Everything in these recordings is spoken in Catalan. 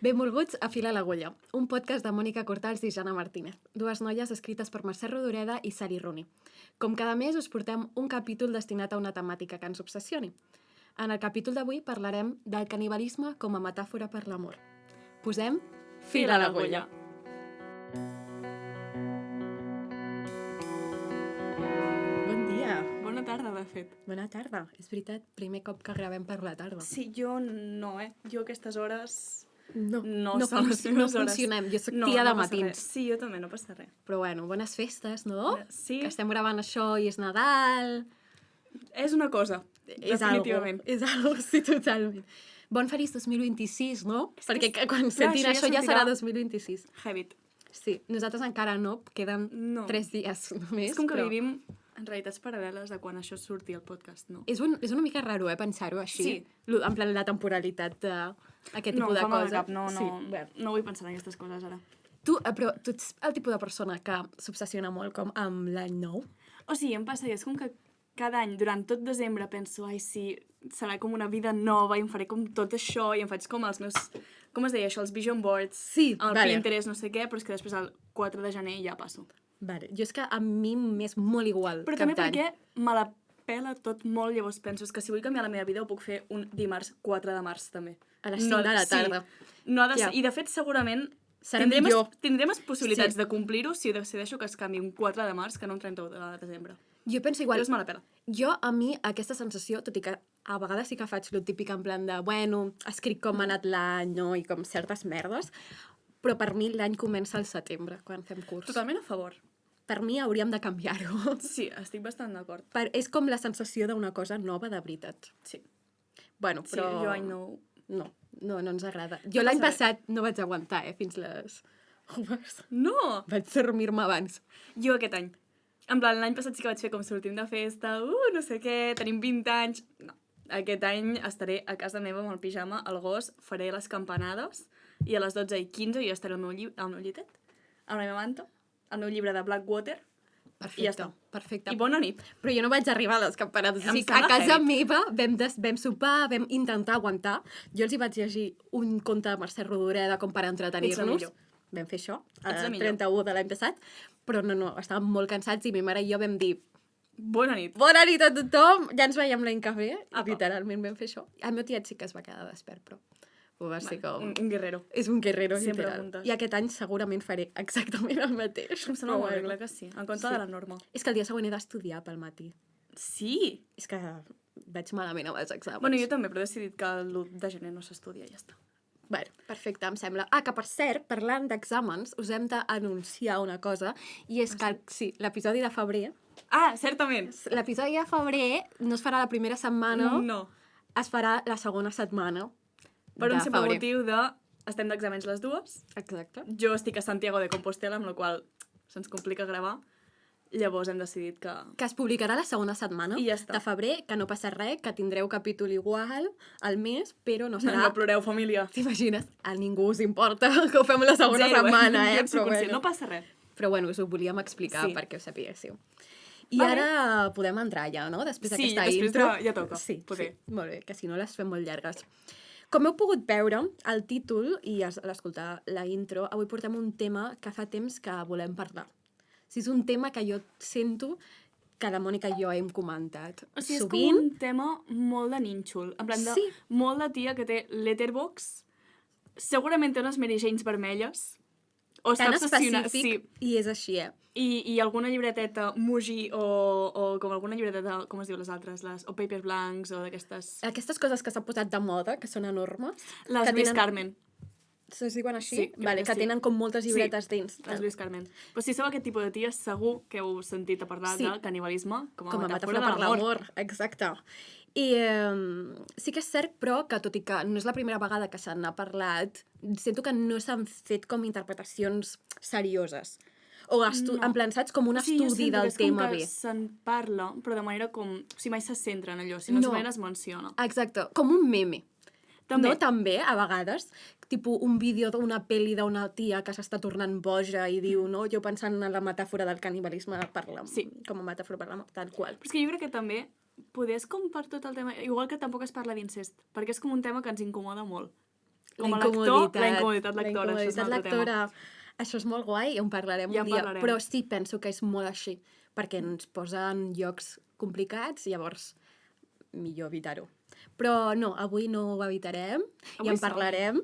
Benvolguts a Fila l'agulla, un podcast de Mònica Cortals i Jana Martínez, dues noies escrites per Mercè Rodoreda i Sari Rooney. Com cada mes us portem un capítol destinat a una temàtica que ens obsessioni. En el capítol d'avui parlarem del canibalisme com a metàfora per l'amor. Posem fil a l'agulla. Bon dia. Bona tarda, de fet. Bona tarda. És veritat, primer cop que gravem per la tarda. Sí, jo no, Jo a aquestes hores... No són les meves hores. funcionem. Jo soc tia de matins. Sí, jo també, no passa res. Però bueno, bones festes, no? Sí. Que estem gravant això i és Nadal. És una cosa, definitivament. És algo, sí, totalment. Bon feliç 2026, no? Perquè quan clar, sentin això això ja ja serà sortirà. 2026. Heavy. Sí, nosaltres encara no, queden No. 3 dies només. És com que però vivim en realitats paral·leles a quan això surti al podcast, no? És una mica raro, pensar-ho així. Sí. En plan, la temporalitat d'aquest tipus de em fa mal coses. de cap, no, Sí. no vull pensar en aquestes coses ara. Però tu ets el tipus de persona que s'obsessiona molt com amb l'any nou? O sigui, em passa, i és com que cada any, durant tot desembre, penso, ai, sí, serà com una vida nova i em faré com tot això i em faig com els meus, com es deia això, els vision boards, Sí, amb el vale. Pinterest, no sé què, però és que després el 4 de gener ja passo. Vale. Jo és que a mi m'és molt igual. Però cap també d'any. perquè me la pela tot molt, llavors penso que si vull canviar la meva vida ho puc fer un dimarts 4 de març, també. A les 5 de la tarda. Sí, no ha de ser, Ja. I de fet, segurament, Serà millor. tindré més possibilitats Sí. de complir-ho si decideixo que es canvi un 4 de març que no un 31 de desembre. Jo penso igual. Llavors me la pela. A mi, aquesta sensació, tot i que a vegades sí que faig lo típic en plan de, bueno, escric com ha anat l'any, no?, i com certes merdes, però per mi l'any comença al setembre, quan fem curs. Totalment a favor. Per mi hauríem de canviar-ho. Sí, estic bastant d'acord. És com la sensació d'una cosa nova de veritat. Sí. Bueno, Sí, però... jo any no... No ens agrada. Jo No l'any passa passat no vaig aguantar, fins les uvas. No! Vaig dormir-me abans. Jo aquest any. En plan, l'any passat sí que vaig fer com sortim de festa, no sé què, tenim 20 anys... No. Aquest any estaré a casa meva amb el pijama, al gos, faré les campanades i a les 12:15 jo estaré al meu llitet, amb la meva manta, el meu llibre de Blackwater, Perfecte, i ja està. perfecte. I bona nit. Però jo no vaig arribar a les campanades. O Em sigui, a sembla casa heavy. meva vam sopar, vam intentar aguantar. Jo els hi vaig llegir un conte de Mercè Rodoreda com per Ets la entretenir-nos. millor. Vam fer això, Ets la el millor. 31 de l'any passat. Però no, estàvem molt cansats i mi mare i jo vam dir Bona nit. bona nit a tothom, ja ens veiem l'any que ve. Apa. Literalment vam fer això. El meu tiet sí que es va quedar despert, però ho va ser com... Un guerrero. És un guerrero, Sempre literal. apuntes. I aquest any segurament faré exactament el mateix. Em sembla Però molt bé, bueno. clar que sí. En contra de la norma. És que el dia següent he d'estudiar pel matí. Sí! És que vaig malament amb els exàmens. Bueno, jo també, però he decidit que l'1 de gener no s'estudia i ja està. Bueno, perfecte, em sembla. Que per cert, parlant d'exàmens, us hem d'anunciar una cosa, i és que sí, l'episodi de febrer, Ah, certament! l'episodi de febrer no es farà la primera setmana, No. es farà la segona setmana Per de un simple febrer. motiu de... Estem d'exàmens les dues, Exacte. jo estic a Santiago de Compostela, amb la qual se'ns complica gravar, llavors hem decidit que... Que es publicarà la segona setmana I ja està. de febrer, que no passa res, que tindreu capítol igual al mes, però no No, serà... no ploreu, família. T'imagines? A ningú us importa que ho fem la segona setmana, Jo en soc Però conscient, bueno. no passa res. Però bueno, us ho volíem explicar Sí. perquè ho sapiguéssiu. I Vale. ara podem entrar ja, no? Després Sí, d'aquesta després intro. ja toca, Sí, poder. sí, molt bé, que si no les fem molt llargues. Com heu pogut veure, el títol i a l'escoltar la intro, avui portem un tema que fa temps que volem parlar. O sigui, és un tema que jo sento que la Mònica i jo hem comentat O sigui, és sovint. com un tema molt de nínxol. En plan de... Sí. Molt de tia que té Letterboxd, segurament té unes Mary Janes vermelles, o està Tan obsessionada... específic, i és així, I alguna llibreteta Muji o com alguna llibreteta, com es diu les altres, o Paper Blancs o d'aquestes... Aquestes coses que s'han posat de moda, que són enormes, Les que Luis tenen- Carmen. es diuen així? Sí, crec Vale, que que sí. tenen com moltes llibretes dins. Les Luis Carmen. Però si sou aquest tipus de ties, segur que heu sentit a parlar Sí. de canibalisme com a Metàfora metàfora per de l'amor. l'amor, exacte. I sí que és cert, però, que tot i que no és la primera vegada que se n'ha parlat, sento que no s'han fet com interpretacions serioses. O No. en plan, saps, com un O sigui, jo estudi sento que del és com tema que bé. se'n parla, però de manera com... O sigui, mai se centra en allò, sinó No. simplement es menciona. Exacte, com un meme. També. No, també, a vegades, tipus un vídeo d'una pel·li d'una tia que s'està tornant boja i diu, no, jo pensant en la metàfora del canibalisme Sí. com a metàfora per l'amor, tal qual. Però és que jo crec que també poder és com per tot el tema... Igual que tampoc es parla d'incest, perquè és com un tema que ens incomoda molt. Com a lector, la incomoditat lectora, això és un La altre tema. Això és molt guai i en parlarem Ja un en dia. parlarem. Però sí, penso que és molt així, perquè ens posa en llocs complicats i llavors millor evitar-ho. Però no, avui no ho evitarem i Avui en parlarem.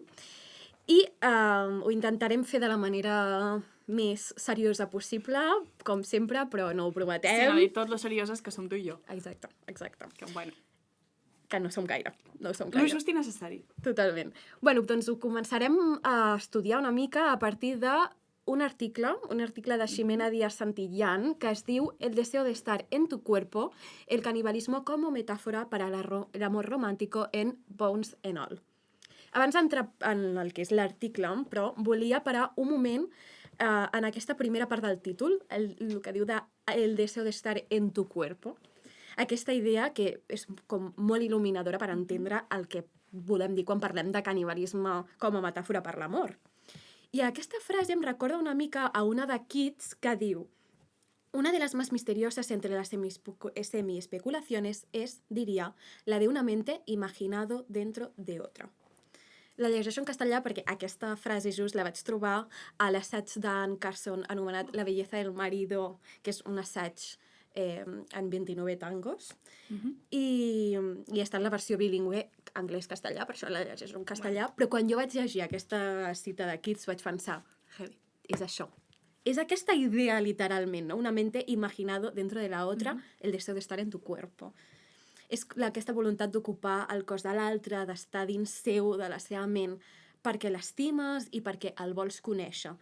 I ho intentarem fer de la manera més seriosa possible, com sempre, però no ho prometem. Sí, no, i tot lo serioses que som tu i jo. Exacte, exacte. Que, bueno, Que no som gaire, no som lo gaire. just i necessari. Totalment. Bueno, doncs ho començarem a estudiar una mica a partir de un article de Ximena Díaz Santillán, que es diu El deseo de estar en tu cuerpo, el canibalismo como metáfora para el amor romántico en Bones and All. Abans d'entrar en el que és l'article, però volia parar un moment en aquesta primera part del títol, el que diu de El deseo de estar en tu cuerpo. Aquesta idea que és com molt il·luminadora per entendre el que volem dir quan parlem de canibalisme com a metàfora per l'amor. I aquesta frase em recorda una mica a una de Keats que diu: una de las más misteriosas entre las semi-especulaciones es, diría, la de una mente imaginado dentro de otra. La llegeixo en castellà perquè aquesta frase just la vaig trobar a l'assaig d'Anne Carson anomenat La belleza del marido, que és un assaig en 29 tangos, i està en la versió bilingüe anglès-castellà, per això la llegeixo en castellà, però quan jo vaig llegir aquesta cita de Keats vaig pensar, heavy, és això. És aquesta idea, literalment, no? Una mente imaginado dentro de la otra, el deseo de estar en tu cuerpo. És aquesta voluntat d'ocupar el cos de l'altre, d'estar dins seu, de la seva ment, perquè l'estimes i perquè el vols conèixer.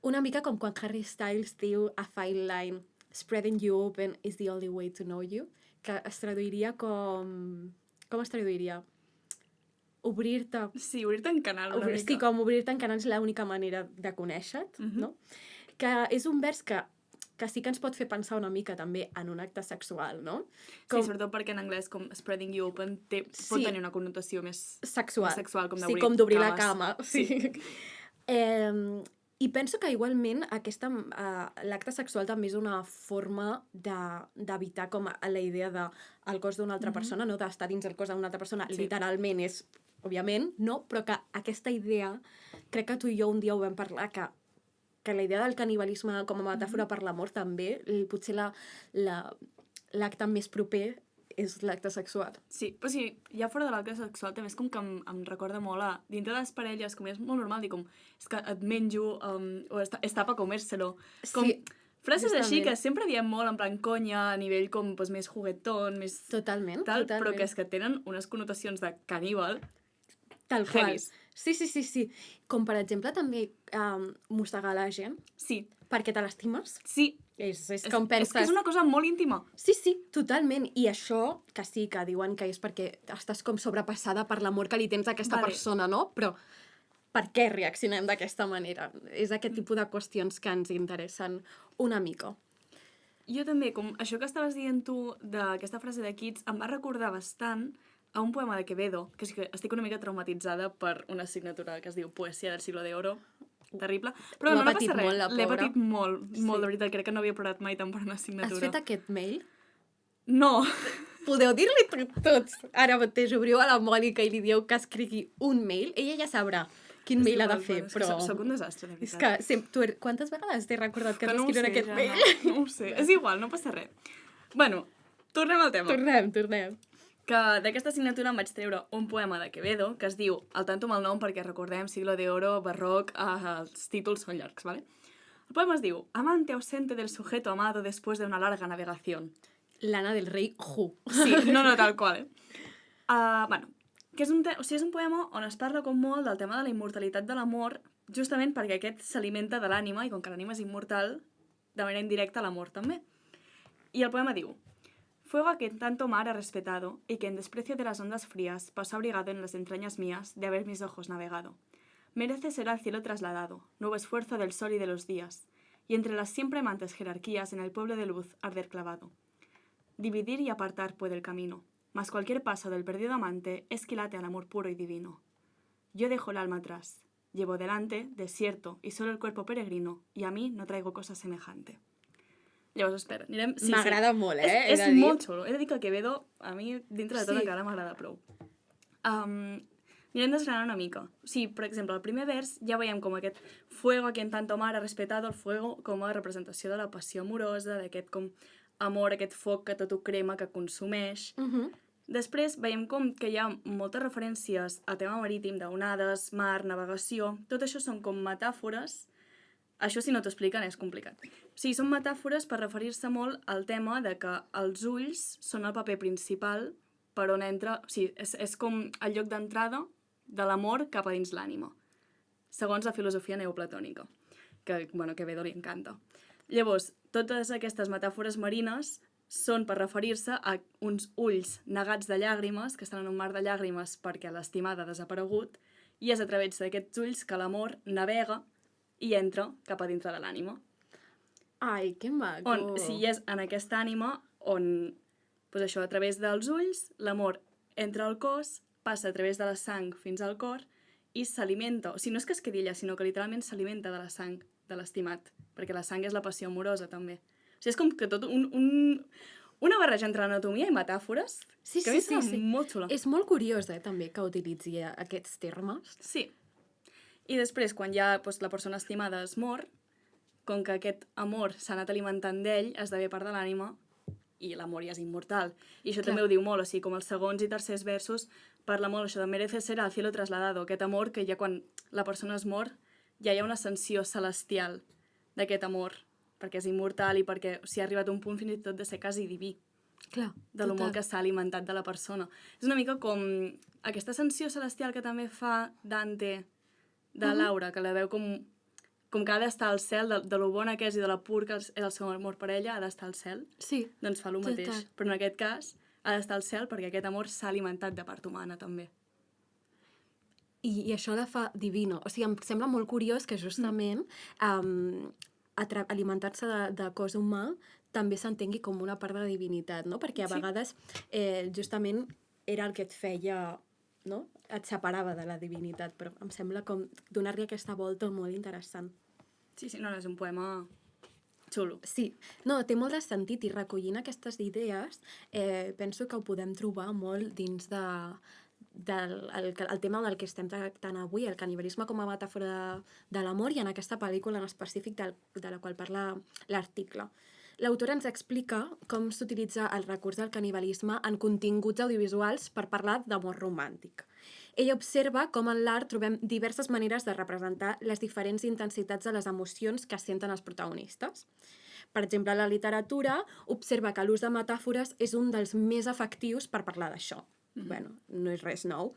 Una mica com quan Harry Styles diu a Fine Line, spreading you open is the only way to know you, que es traduiria com... Com es traduiria? Obrir-te... Sí, obrir-te en canal una mica. Sí, com obrir-te en canal és l'única manera de conèixer-te, no? Que és un vers que sí que ens pot fer pensar una mica també en un acte sexual, no? Sí, sobretot perquè en anglès com spreading you open pot tenir una connotació més sexual, com sí, com d'obrir la cames. cama. Sí. I penso que igualment l'acte sexual també és una forma d'evitar com la idea del cos d'una altra persona, no? D'estar dins el cos d'una altra persona, literalment és, òbviament, no? Però que aquesta idea, crec que tu i jo un dia ho vam parlar, que la idea del canibalisme com a metàfora per l'amor també, potser l'acte més proper és l'acte sexual. Sí, però sí, ja fora de l'acte sexual també és com que em recorda molt a... Dintre de les parelles, com és molt normal dir com és que et menjo, o està per comer-se-lo. Com frases així que sempre diem molt en plan conya, a nivell com més juguetón, més... Totalment. Però que és que tenen unes connotacions de caníbal. Tal qual. Sí. Com per exemple també mossegar la gent. Sí. Perquè te l'estimes. Sí. És com penses... És que és una cosa molt íntima. Sí, totalment. I això, que sí, que diuen que és perquè estàs com sobrepassada per l'amor que li tens a aquesta persona, no? Però per què reaccionem d'aquesta manera? És aquest tipus de qüestions que ens interessen una mica. Jo també, com això que estaves dient tu d'aquesta frase de Keats, em va recordar bastant a un poema de Quevedo, que és que estic una mica traumatitzada per una assignatura que es diu Poesía del siglo de oro, terrible, però no passa res, l'he patit molt, de veritat, crec que no havia plorat mai tant per una assignatura. Has fet aquest mail? No. Podeu dir-li tots. Ara mateix obriu a la Mònica i li dieu que escrigui un mail, ella ja sabrà quin mail ha de fer, però... Soc un desastre, de veritat. És que tu, quantes vegades t'he recordat que has d'escriure aquest mail? No ho sé, és igual, no passa res. Bueno, tornem al tema. Tornem. Que d'aquesta assignatura em vaig treure un poema de Quevedo que es diu, al tanto amb el nom perquè recordem, siglo de oro, barroc, els títols són llargs, ¿vale? El poema es diu, amante ausente del sujeto amado después de una larga navegación. Lana del rei Ju. Sí, no tal qual, Bueno, que és un poema on es parla com molt del tema de la immortalitat de l'amor, justament perquè aquest s'alimenta de l'ànima, i com que l'ànima és immortal, de manera indirecta l'amor també. I el poema diu, fuego a que tanto mar ha respetado, y que en desprecio de las ondas frías pasó abrigado en las entrañas mías de haber mis ojos navegado. Merece ser al cielo trasladado, nuevo esfuerzo del sol y de los días, y entre las siempre amantes jerarquías en el pueblo de luz arder clavado. Dividir y apartar puede el camino, mas cualquier paso del perdido amante es quilate al amor puro y divino. Yo dejo el alma atrás, llevo delante, desierto y solo el cuerpo peregrino, y a mí no traigo cosa semejante. Llavors, espera, anirem... M'agrada molt, És molt xulo. He de dir que el Quevedo, a mi, dintre de tot, encara m'agrada prou. Anirem desgranant una mica. O sigui, per exemple, al primer vers ja veiem com aquest fuego a quien tanto amar ha respetado el fuego com a representació de la passió amorosa, d'aquest com amor, aquest foc que tot ho crema, que consumeix. Després veiem com que hi ha moltes referències a tema marítim, d'onades, mar, navegació. Tot això són com metàfores. Això, si no t'ho expliquen, és complicat. O sigui, són metàfores per referir-se molt al tema de que els ulls són el paper principal per on entra... O sigui, és com el lloc d'entrada de l'amor cap a dins l'ànima, segons la filosofia neoplatònica, que Quevedo li encanta. Llavors, totes aquestes metàfores marines són per referir-se a uns ulls negats de llàgrimes, que estan en un mar de llàgrimes perquè l'estimada ha desaparegut, i és a través d'aquests ulls que l'amor navega i entra cap a dintre de l'ànima. Ai, que maco! On, si és en aquesta ànima, on, doncs això, a través dels ulls, l'amor entra al cos, passa a través de la sang fins al cor i s'alimenta. O sigui, no és que es quedi allà, sinó que literalment s'alimenta de la sang de l'estimat, perquè la sang és la passió amorosa, també. O sigui, és com que tot una barreja entre anatomia i metàfores, Sí, que a mi em sembla molt xula. És molt curiós, també, que utilitzi aquests termes. Sí. I després, quan ja la persona estimada es mor, com que aquest amor s'ha anat alimentant d'ell, esdevé part de l'ànima i l'amor ja és immortal. I això també ho diu molt, o sigui, com els segons i tercers versos parla molt això de merece ser al cielo trasladado, aquest amor que ja quan la persona es mor ja hi ha una ascensió celestial d'aquest amor, perquè és immortal i perquè ha arribat a un punt fins i tot de ser quasi diví. Clar, de lo molt que s'ha alimentat de la persona. És una mica com aquesta ascensió celestial que també fa Dante de Laura, que la veu com que ha d'estar al cel, de lo bona que és i de la pur que és el seu amor per ella, ha d'estar al cel. Sí. Doncs fa el mateix. Però en aquest cas ha d'estar al cel perquè aquest amor s'ha alimentat de part humana, també. I això la fa divino. O sigui, em sembla molt curiós que justament alimentar-se de cos humà també s'entengui com una part de la divinitat, no? Perquè a vegades justament era el que et feia, no? Et separava de la divinitat, però em sembla com donar-li aquesta volta molt interessant. Sí, no, és un poema xulo. Sí, no, té molt de sentit i recollint aquestes idees penso que ho podem trobar molt dins el tema del que estem tractant avui, el canibalisme com a metàfora de l'amor i en aquesta pel·lícula en específic de la qual parla l'article. L'autora ens explica com s'utilitza el recurs del canibalisme en continguts audiovisuals per parlar d'amor romàntic. Ella observa com en l'art trobem diverses maneres de representar les diferents intensitats de les emocions que senten els protagonistes. Per exemple, la literatura observa que l'ús de metàfores és un dels més efectius per parlar d'això. Bueno, no és res nou.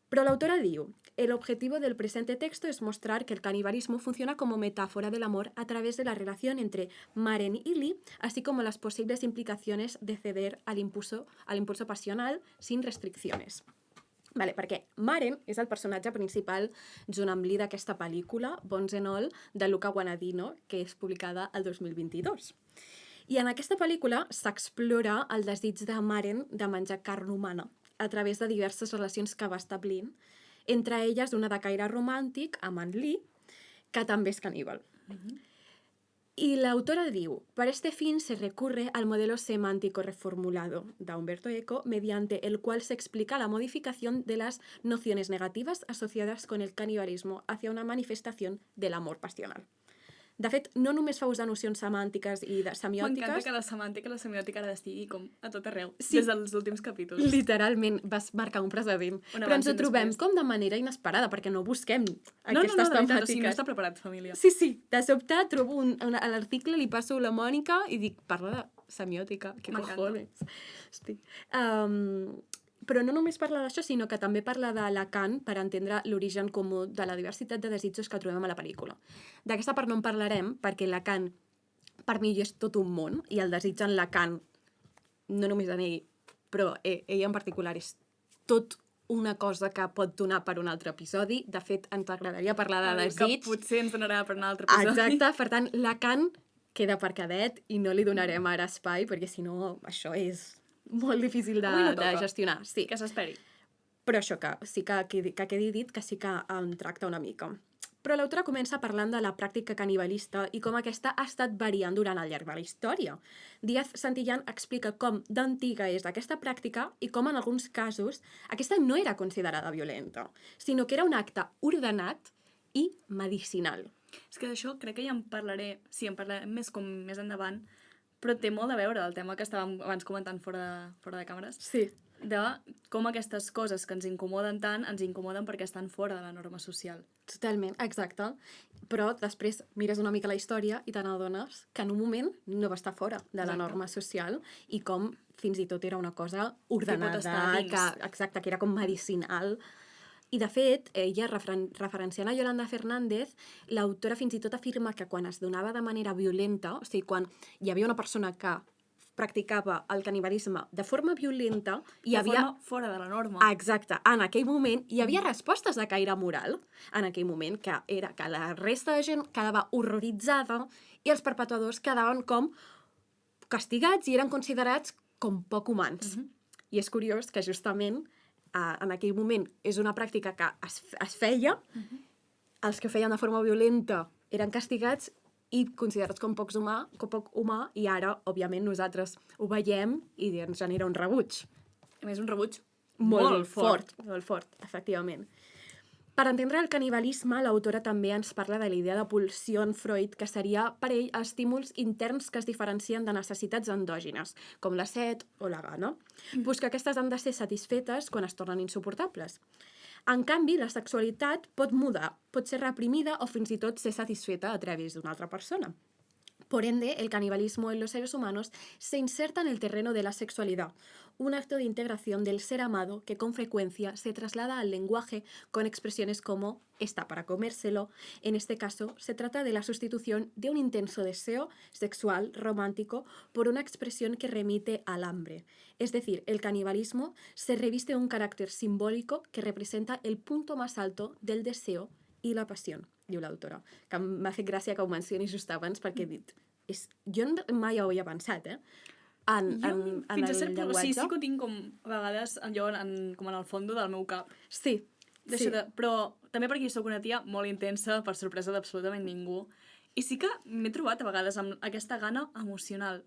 Pero la autora diu, el objetivo del presente texto es mostrar que el canibalismo funciona como metáfora del amor a través de la relación entre Maren y Lee, así como las posibles implicaciones de ceder al impulso pasional sin restricciones. Vale, perquè Maren és el personatge principal junt amb Lee d'aquesta pel·lícula, Bones and All, de Luca Guadagnino, que és publicada el 2022. I en aquesta pel·lícula s'explora el desig de Maren de menjar carn humana a través de diverses relacions que va establint, entre elles una de caire romàntic amb en Lee, que també és caníbal. Y la autora diu, para este fin se recurre al modelo semántico reformulado de Umberto Eco, mediante el cual se explica la modificación de las nociones negativas asociadas con el canibalismo hacia una manifestación del amor pasional. De fet, no només fa ús de nocions semàntiques i de semiòtiques... M'encanta que la semàntica i la semiòtica ara estigui com a tot arreu, sí, des dels últims capítols. Literalment, vas marcar un precedent. Però ens ho trobem com de manera inesperada, perquè no busquem aquestes temàtiques. No, o sigui, no està preparat, família. Sí, de sobte trobo a l'article, li passo la Mònica i dic, parla de semiòtica, que cojones. Hosti. Però no només parla d'això, sinó que també parla de Lacan per entendre l'origen comú de la diversitat de desitjos que trobem a la pel·lícula. D'aquesta part no en parlarem, perquè Lacan, per mi, és tot un món, i el desig en Lacan, no només en ell, però ell en particular és tot una cosa que pot donar per un altre episodi. De fet, ens agradaria parlar de desig. Que potser ens donarà per un altre episodi. Exacte, per tant, Lacan queda per cadet i no li donarem ara espai, perquè si no, això és molt difícil de gestionar. Sí. Que s'esperi. Però això, que sí que quedi dit que sí que en tracta una mica. Però l'autora comença parlant de la pràctica canibalista i com aquesta ha estat variant durant el llarg de la història. Díaz Santillán explica com d'antiga és aquesta pràctica i com en alguns casos aquesta no era considerada violenta, sinó que era un acte ordenat i medicinal. És que d'això crec que ja en parlaré, sí, en parlarem més com més endavant, però té molt a veure el tema que estàvem abans comentant fora de càmeres, Sí. de com aquestes coses que ens incomoden tant, ens incomoden perquè estan fora de la norma social. Totalment, exacte. Però després mires una mica la història i te n'adones que en un moment no va estar fora de la Exacte. norma social i com fins i tot era una cosa pot ordenada, estar dins. exacte, que era com medicinal. I de fet, ella, referenciant a Yolanda Fernández, l'autora fins i tot afirma que quan es donava de manera violenta, o sigui, quan hi havia una persona que practicava el canibalisme de forma violenta, hi havia... forma fora de la norma. Exacte, en aquell moment hi havia respostes de caire moral, en aquell moment, que era que la resta de gent quedava horroritzada i els perpetradors quedaven com castigats i eren considerats com poc humans. I és curiós que justament en aquell moment és una pràctica que es feia, els que feien de forma violenta eren castigats i considerats com poc humà, i ara, òbviament, nosaltres ho veiem i ens genera un rebuig. A més, un rebuig Molt fort, efectivament. Per entendre el canibalisme, l'autora també ens parla de la idea de pulsió en Freud, que seria per ell estímuls interns que es diferencien de necessitats endògenes, com la set o la gana, pues que aquestes han de ser satisfetes quan es tornen insuportables. En canvi, la sexualitat pot mudar, pot ser reprimida o fins i tot ser satisfeta a través d'una altra persona. Por ende, el canibalismo en los seres humanos se inserta en el terreno de la sexualidad, un acto de integración del ser amado que con frecuencia se traslada al lenguaje con expresiones como está para comérselo. En este caso, se trata de la sustitución de un intenso deseo sexual romántico por una expresión que remite al hambre. Es decir, el canibalismo se reviste un carácter simbólico que representa el punto más alto del deseo i la passió, diu l'autora. Que m'ha fet gràcia que ho mencionis just abans perquè he dit... Jo mai ho havia pensat, en fins a el cert punt, llenguatge. sí que ho tinc com a vegades allò com en el fondo del meu cap. Sí, sí. Però també perquè jo soc una tia molt intensa, per sorpresa d'absolutament ningú. I sí que m'he trobat a vegades amb aquesta gana emocional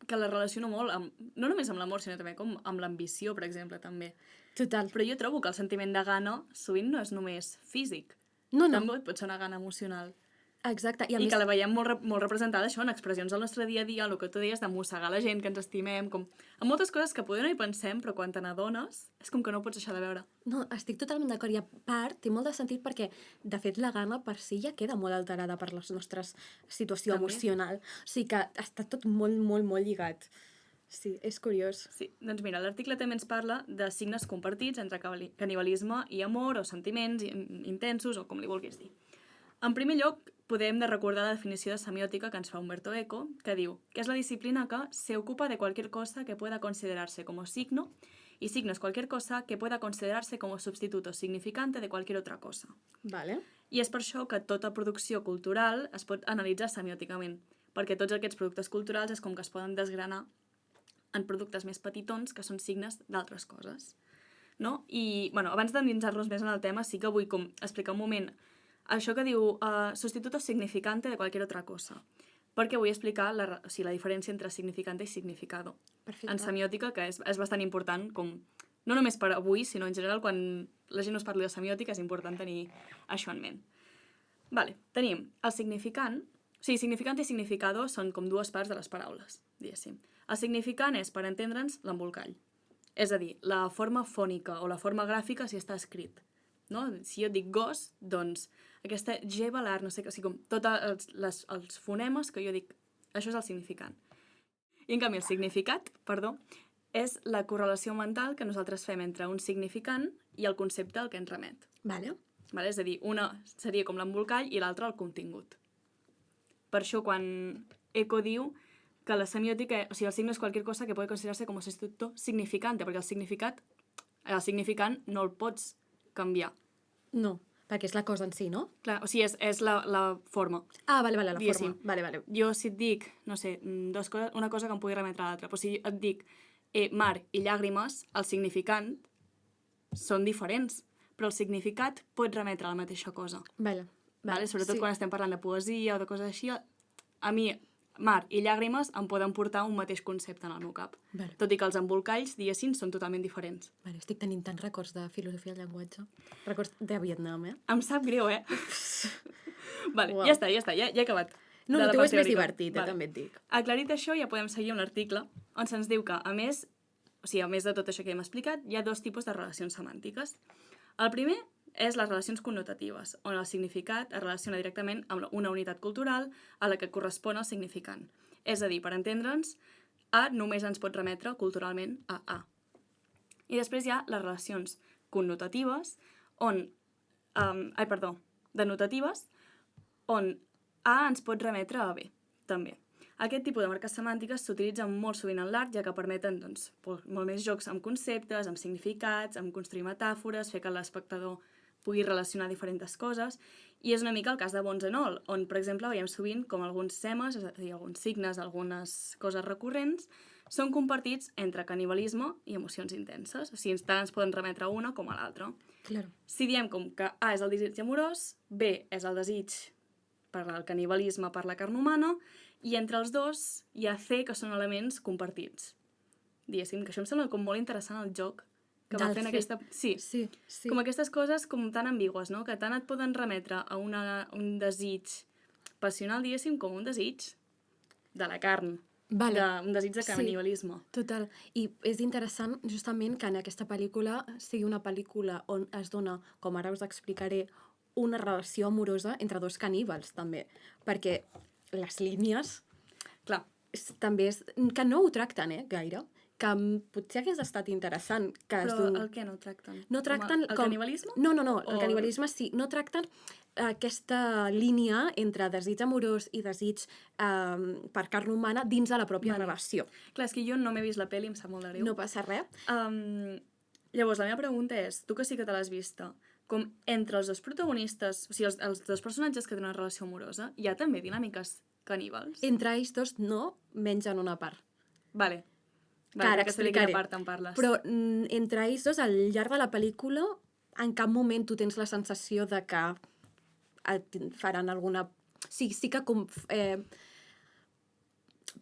que la relaciono molt amb, no només amb l'amor, sinó també com amb l'ambició, per exemple, també. Total. Però jo trobo que el sentiment de gana sovint no és només físic. No. També pot ser una gana emocional. Exacte. I que la veiem molt representada això en expressions del nostre dia a dia, el que tu deies de mossegar la gent, que ens estimem, com amb moltes coses que potser no hi pensem, però quan te n'adones és com que no pots deixar de veure. No, estic totalment d'acord. I a part, té molt de sentit perquè, de fet, la gana per si ja queda molt alterada per la nostra situació emocional. O sigui que està tot molt, molt, molt lligat. Sí, és curiós. Sí, doncs mira, l'article també ens parla de signes compartits entre canibalisme i amor o sentiments intensos o com li vulguis dir. En primer lloc, podem de recordar la definició de semiòtica que ens fa Umberto Eco, que diu que és la disciplina que se ocupa de cualquier cosa que pueda considerarse como signo y signo es cualquier cosa que pueda considerarse como sustituto significante de cualquier otra cosa. Vale. I és per això que tota producció cultural es pot analitzar semiòticament, perquè tots aquests productes culturals és com que es poden desgranar en productes més petitons que són signes d'altres coses. No? I, bueno, abans d'endinsar-nos més en el tema, sí que vull com explicar un moment això que diu sustituto significante de cualquier otra cosa, perquè vull explicar la diferència entre significante i significado. Perfecte. En semiòtica, que és bastant important, com no només per avui, sinó en general quan la gent us parli de semiòtica és important tenir això en ment. Vale, tenim el significant, o sigui, significant i significado són com dues parts de les paraules, diguéssim. El significant és, per entendre'ns, l'embolcall. És a dir, la forma fònica o la forma gràfica si està escrit. No? Si jo dic gos, doncs aquesta G velar, no sé, o sigui, com tots els fonemes que jo dic, això és el significant. I en canvi el significat, és la correlació mental que nosaltres fem entre un significant i el concepte al que ens remet. Vale. És a dir, una seria com l'embolcall i l'altra el contingut. Per això quan Eco diu que la semiòtica, o sigui, el signe és qualsevol cosa que pot considerar-se com a sustituto significante, perquè el significant no el pots canviar. No, perquè és la cosa en si, no? Clar, o sigui, és la forma. Ah, vale, la diguéssim. forma. Vale. Jo si et dic, no sé, dues coses, una cosa que em pugui remetre a l'altra, però si et dic mar i llàgrimes, el significant són diferents, però el significat pot remetre a la mateixa cosa. Vale. Vale? Sobretot quan estem parlant de poesia o de coses així, a mi, mar i llàgrimes em poden portar un mateix concepte en el meu cap. Vale. Tot i que els embolcalls, diguéssim, són totalment diferents. Vale, estic tenint tants records de filosofia del llenguatge. Records de Vietnam, Em sap greu, Vale, Uau. ja està, ja he acabat. No, de el la teu part és més teòrica. divertit, també et dic. Aclarit això, ja podem seguir un article on se'ns diu que, a més de tot això que hem explicat, hi ha 2 tipus de relacions semàntiques. El primer és les relacions connotatives, on el significat es relaciona directament amb una unitat cultural a la que correspon el significant. És a dir, per entendre'ns, A només ens pot remetre culturalment a A. I després hi ha les relacions connotatives, denotatives, on A ens pot remetre a B, també. Aquest tipus de marques semàntiques s'utilitzen molt sovint en l'art, ja que permeten molt més jocs amb conceptes, amb significats, amb construir metàfores, fer que l'espectador pugui relacionar diferents coses, i és una mica el cas de Bones and All, on, per exemple, veiem sovint com alguns semes, és a dir, alguns signes, algunes coses recurrents, són compartits entre canibalisme i emocions intenses. O sigui, tant ens poden remetre a una com a l'altra. Claro. Si diem com que A és el desig amorós, B és el desig per al canibalisme, per la carn humana, i entre els dos hi ha C, que són elements compartits. Diguéssim, que això em sembla com molt interessant el joc que va fent aquesta... Sí. Com aquestes coses com tan ambigües, no? Que tant et poden remetre a un desig passional, diguéssim, com un desig de la carn. Vale. Un desig de canibalisme. Total. I és interessant justament que en aquesta pel·lícula sigui una pel·lícula on es dona, com ara us explicaré, una relació amorosa entre 2 caníbals, també. Perquè les línies... Clar. També és... Que no ho tracten, gaire. Que potser hagués estat interessant que Però el què no tracten? No tracten el canibalisme? No, el canibalisme sí. No tracten aquesta línia entre desig amorós i desig per carn humana dins de la pròpia relació. Clar, és que jo no m'he vist la pel·li, em sap molt de greu. No passa res. Llavors, la meva pregunta és, tu que sí que te l'has vista, com entre els 2 protagonistes, o sigui, els 2 personatges que tenen una relació amorosa, hi ha també dinàmiques caníbals? Entre ells 2 no, menys en una part. Vale, ara explicaré. De quina part en parles. Però entre ells 2, al llarg de la pel·lícula, en cap moment tu tens la sensació de que faran alguna... Sí que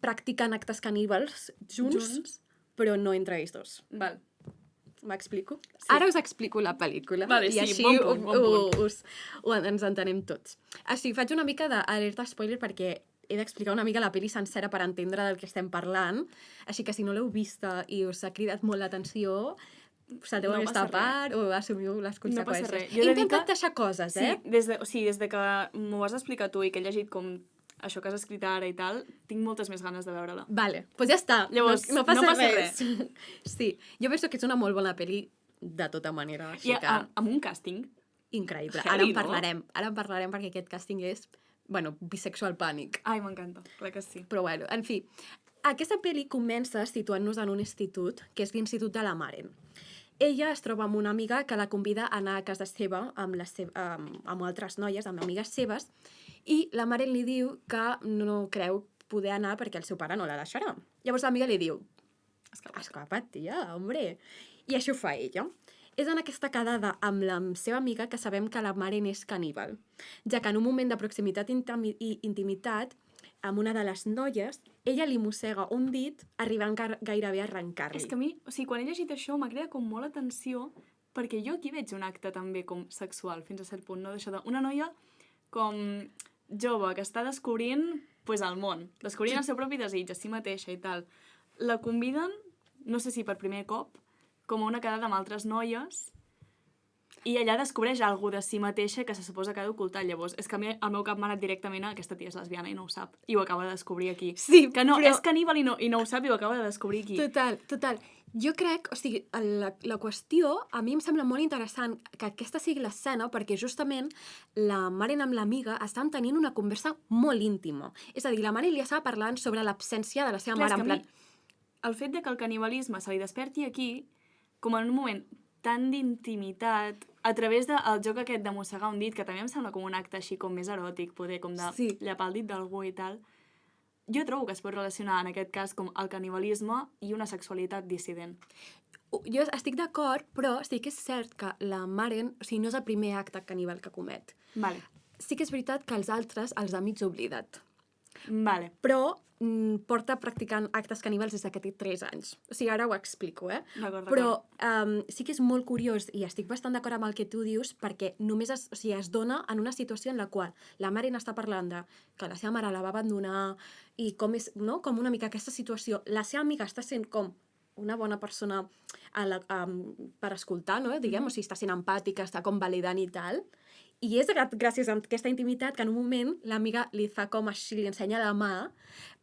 practiquen actes caníbals junts, però no entre ells 2. Val. M'explico? Sí. Ara us explico la pel·lícula. Vale, i sí, així bon punt. ens entenem tots. Així, faig una mica d'alerta spoiler perquè he d'explicar una mica la pel·li sencera per entendre del que estem parlant. Així que si no l'heu vista i us ha cridat molt l'atenció, salteu aquesta part o assumiu les conseqüències. No passa res. He intentat deixar coses, Sí, des de que m'ho has explicat tu i que he llegit com això que has escrit ara i tal, tinc moltes més ganes de veure-la. Vale, doncs ja està. Llavors, no passa res. Sí, jo penso que és una molt bona pel·li de tota manera. Així que... amb un càsting increïble. Heavy, Ara en parlarem perquè aquest càsting és, bisexual pànic. Ai, m'encanta, clar que sí. Però en fi, aquesta pel·li comença situant-nos en un institut, que és l'Institut de la Maren. Ella es troba amb una amiga que la convida a anar a casa seva amb altres noies, amb amigues seves, i la Maren li diu que no creu poder anar perquè el seu pare no la deixarà. Llavors l'amiga li diu, escapa't, tia, hombre. I això fa ella. És en aquesta quedada amb la seva amiga que sabem que la Maren és caníbal, ja que en un moment de proximitat i intimitat, amb una de les noies, ella li mossega un dit, arribant gairebé a arrencar-li. És que a mi, quan he llegit això, m'ha creat com molt atenció, perquè jo aquí veig un acte també com sexual, fins a cert punt, no? D'això una noia com jove que està descobrint el món, descobrint el seu propi desig, a si mateixa i tal. La conviden, no sé si per primer cop, com a una quedada amb altres noies, i allà descobreix alguna de si mateixa que se suposa que ha d'ocultar. Llavors, és que a mi el meu cap m'ha anat directament a aquesta tia és lesbiana i no ho sap, i ho acaba de descobrir aquí. Sí, que no, però... és caníbal i no ho sap i ho acaba de descobrir aquí. Total. Jo crec, la qüestió, a mi em sembla molt interessant que aquesta sigui l'escena perquè justament la Maren amb l'amiga estan tenint una conversa molt íntima. És a dir, la Maren li estava parlant sobre l'absència de la seva mare. En plan... El fet de que el canibalisme se li desperti aquí, com en un moment tan d'intimitat, a través del joc aquest de mossegar un dit, que també em sembla com un acte així com més eròtic, poder com de llapar el dit d'algú i tal, jo trobo que es pot relacionar en aquest cas com el canibalisme i una sexualitat dissident. Jo estic d'acord, però sí que és cert que la Maren, o sigui, no és el primer acte caníbal que comet. Vale. Sí que és veritat que els altres els ha mig oblidat. Vale. Però porta practicant actes caníbals des que té 3 anys. O sigui, ara ho explico, D'acord. Però sí que és molt curiós i estic bastant d'acord amb el que tu dius perquè només es dona en una situació en la qual la Maren està parlant de que la seva mare la va abandonar i com és, no? Com una mica aquesta situació. La seva amiga està sent com una bona persona per escoltar, no? Diguem, o sigui, està sent empàtica, està com validant i tal. I és gràcies a aquesta intimitat que en un moment l'amiga li fa com així, li ensenya la mà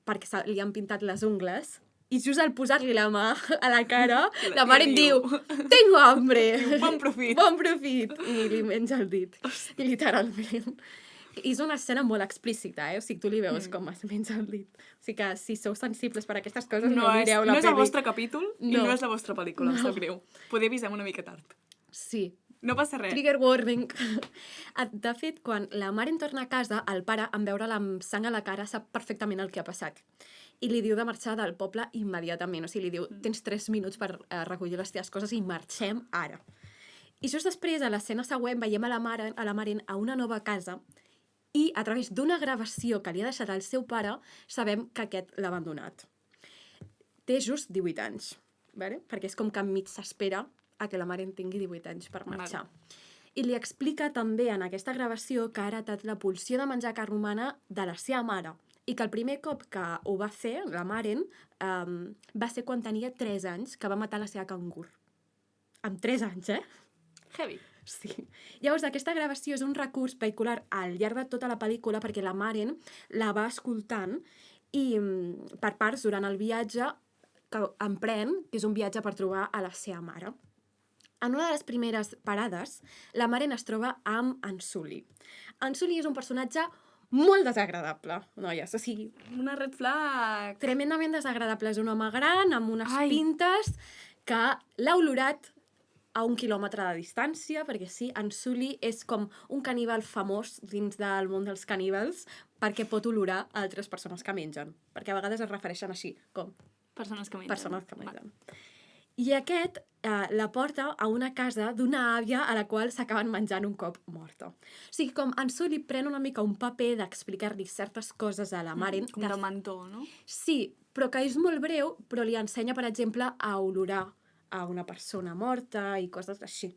perquè li han pintat les ungles i just al posar-li la mà a la cara, la mare em diu «Tengo hambre!» Bon profit. Bon profit! I li menja el dit, literalment. I és una escena molt explícita, O sigui, tu li veus com es menja el dit. O sigui que si sou sensibles per aquestes coses, no mireu la pel·li. No és el vostre capítol i no és la vostra pel·lícula, em sap greu. Poder avisem una mica tard. Sí. No passa res. Trigger warning. De fet, quan la mare en torna a casa, el pare, en veure'l amb sang a la cara, sap perfectament el que ha passat. I li diu de marxar del poble immediatament. O sigui, li diu, tens 3 minuts per recollir les teves coses i marxem ara. I just després, a l'escena següent, veiem a la mare a una nova casa i a través d'una gravació que li ha deixat el seu pare, sabem que aquest l'ha abandonat. Té just 18 anys, ¿vale? Perquè és com que enmig s'espera a que la mare en tingui 18 anys per marxar. I li explica també en aquesta gravació que ha heretat la pulsió de menjar carn humana de la seva mare i que el primer cop que ho va fer, la Maren, va ser quan tenia 3 anys, que va matar la seva cangur. Amb 3 anys, Heavy. Sí. Llavors, aquesta gravació és un recurs vehicular al llarg de tota la pel·lícula perquè la Maren la va escoltant i per parts durant el viatge que emprèn, que és un viatge per trobar a la seva mare. En una de les primeres parades, la Maren es troba amb en Sully. En Sully és un personatge molt desagradable, noies. O sigui, una red flag. Tremendament desagradable. És un home gran, amb unes pintes, que l'ha olorat a 1 quilòmetre de distància, perquè sí, en Sully és com un caníbal famós dins del món dels caníbals perquè pot olorar a altres persones que mengen. Perquè a vegades es refereixen així, com persones que mengen. Persones que mengen. I aquest la porta a una casa d'una àvia a la qual s'acaben menjant un cop morta. O sigui, com en Sully pren una mica un paper d'explicar-li certes coses a la Maren. Com de mentor, no? Sí, però que és molt breu, però li ensenya, per exemple, a olorar a una persona morta i coses així.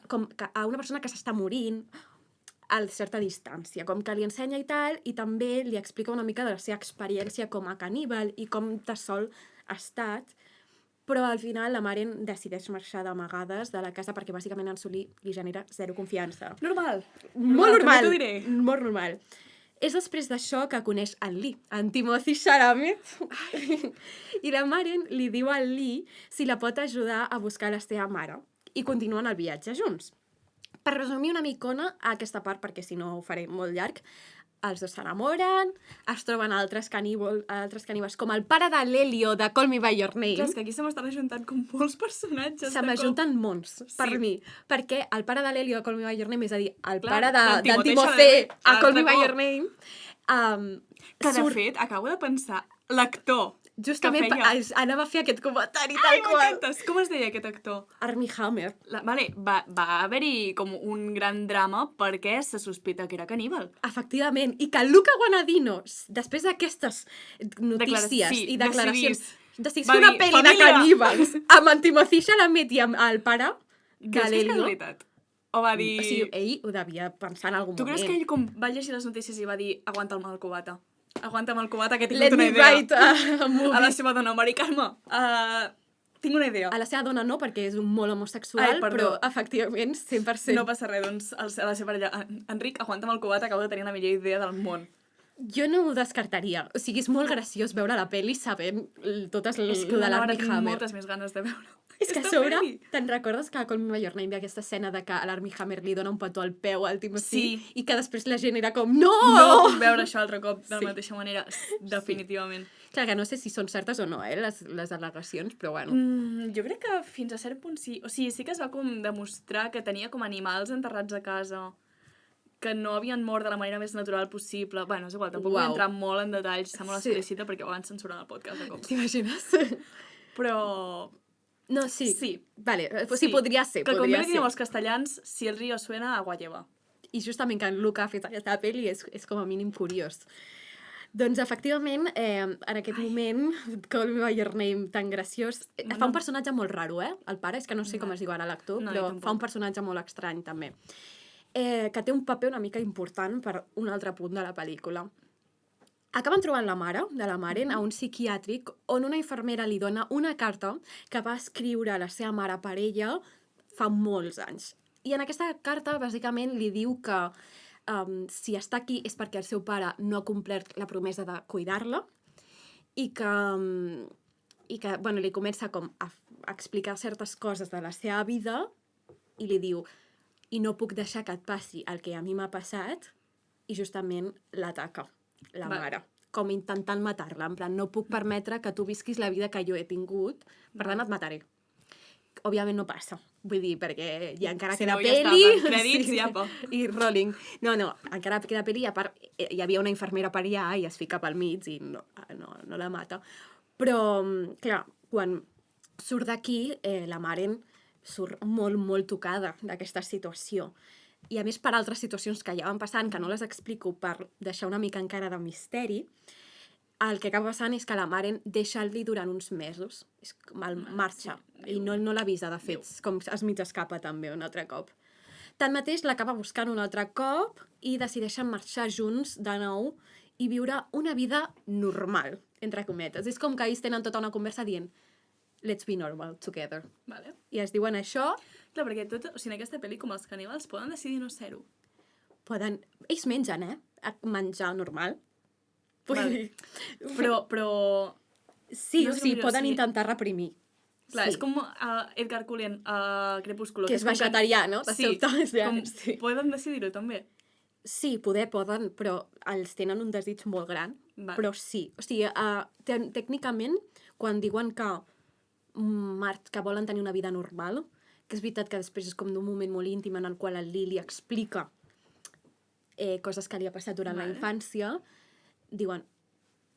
Com que a una persona que s'està morint a certa distància, com que li ensenya i tal, i també li explica una mica de la seva experiència com a caníbal i com de sol ha estat. Però al final la Maren decideix marxar d'amagades de la casa perquè bàsicament en Sully li genera 0 confiança. Normal. Molt normal. També t'ho diré. Molt normal. És després d'això que coneix en Lee, en Timothy Chalamet. I la Maren li diu al Lee si la pot ajudar a buscar la seva mare. I continuen el viatge junts. Per resumir una micona a aquesta part, perquè si no ho faré molt llarg, els dos s'enamoren, es troben altres caníbals, com el pare de l'Elio de Call Me By Your Name. Clar, és que aquí se m'estan ajuntant com molts personatges. Se m'ajunten molts, per mi. Perquè el pare de l'Elio de Call Me By Your Name, és a dir, el Clar, pare del del Timothée a Call Me By cop. Your Name... Que de fet, acabo de pensar, l'actor justament que feia... anava a fer aquest comentari Ai, tal qual. m'encantes! Com es deia aquest actor? Armie Hammer. Vale, va haver-hi com un gran drama perquè se sospita que era caníbal. Efectivament. I que Luca Guadagnino, després d'aquestes notícies i declaracions, decidís fer una pel·li de caníbals amb en Timothée Chalamet i amb el pare de l'Elio. O va dir... O sigui, ell ho devia pensar en algun moment. Tu creus que ell com va llegir les notícies i va dir aguanta'm el cubata? Aguanta'm el cubata, que tinc Let una me idea. write a movie. A la seva dona, Mari Carme. Tinc una idea. A la seva dona no, perquè és un molt homosexual, però efectivament 100%. No passa res, doncs a la seva parella. Enric, aguanta'm el cubat, acabo de tenir la millor idea del món. Jo no ho descartaria. O sigui, és molt graciós veure la pel·li sabent totes és que de l'Armie tinc Hammer. moltes més ganes de veure. És que a sobre, te'n recordes que a Call Me By Your Name hi ha aquesta escena de que l'Armie Hammer li dona un petó al peu al Timothy i que després la gent era com, no! No puc veure això altre cop de la mateixa manera, definitivament. Clar, que no sé si són certes o no, les al·legacions, però bueno. Jo crec que fins a cert punt sí. O sigui, sí que es va com demostrar que tenia com animals enterrats a casa, que no havien mort de la manera més natural possible. Bueno, és igual, tampoc vull entrar molt en detalls, està molt explícita perquè ho van censurar el podcast de cop. T'imagines? Però No, sí. Sí. Vale, pues sí, podria ser, que com podria bé ser. diuen els castellans, si el río suena, agua lleva. I justament que en Luca ha fet aquesta pel·li és com a mínim curiós. Doncs, efectivament, en aquest moment, Call Me By Your Name tan graciós, fa un personatge molt raro, el pare, és que no sé com es diu ara l'actor, No, però fa un personatge molt estrany, també, que té un paper una mica important per un altre punt de la pel·lícula. Acaben trobant la mare de la Maren a un psiquiàtric on una infermera li dona una carta que va escriure a la seva mare per ella fa molts anys. I en aquesta carta, bàsicament, li diu que si està aquí és perquè el seu pare no ha complert la promesa de cuidar-la i que bueno, li comença com a explicar certes coses de la seva vida i li diu i no puc deixar que et passi el que a mi m'ha passat, i justament l'ataca la mare, com intentant matar-la, en plan, no puc permetre que tu visquis la vida que jo he tingut, per tant et mataré. Òbviament no passa, vull dir, perquè ja encara queda pel·li... Ja està, crèdits, ja pa. I rolling. No, encara queda pel·li, i a part hi havia una infermera per allà i es fica pel mig i no la mata. Però, clar, quan surt d'aquí, la Maren surt molt, molt tocada d'aquesta situació. I a més per altres situacions que ja van passant, que no les explico per deixar una mica encara de misteri, el que acaba passant és que la Maren deixa el Lee durant uns mesos. És com el marxa. I no l'avisa, de fet. Com es mig escapa també un altre cop. Tanmateix, l'acaba buscant un altre cop i decideixen marxar junts de nou i viure una vida normal, entre cometes. És com que ells tenen tota una conversa dient let's be normal together. Vale. I es diuen això... Clar, perquè en aquesta pel·li, com els caníbals, poden decidir no ser-ho. Poden... Ells mengen, menjar normal. Vale. Però... Sí, no sé poden intentar reprimir. Clar, és com Edgar Cullen a Crepúsculo. Que és vegetarià, no? Sí, poden decidir-ho també. Sí, poden, però els tenen un desig molt gran. Però sí. O sigui, tècnicament, quan diuen que volen tenir una vida normal, que és veritat que després és com d'un moment molt íntim en el qual el Lee li explica coses que li ha passat durant la infància, diuen,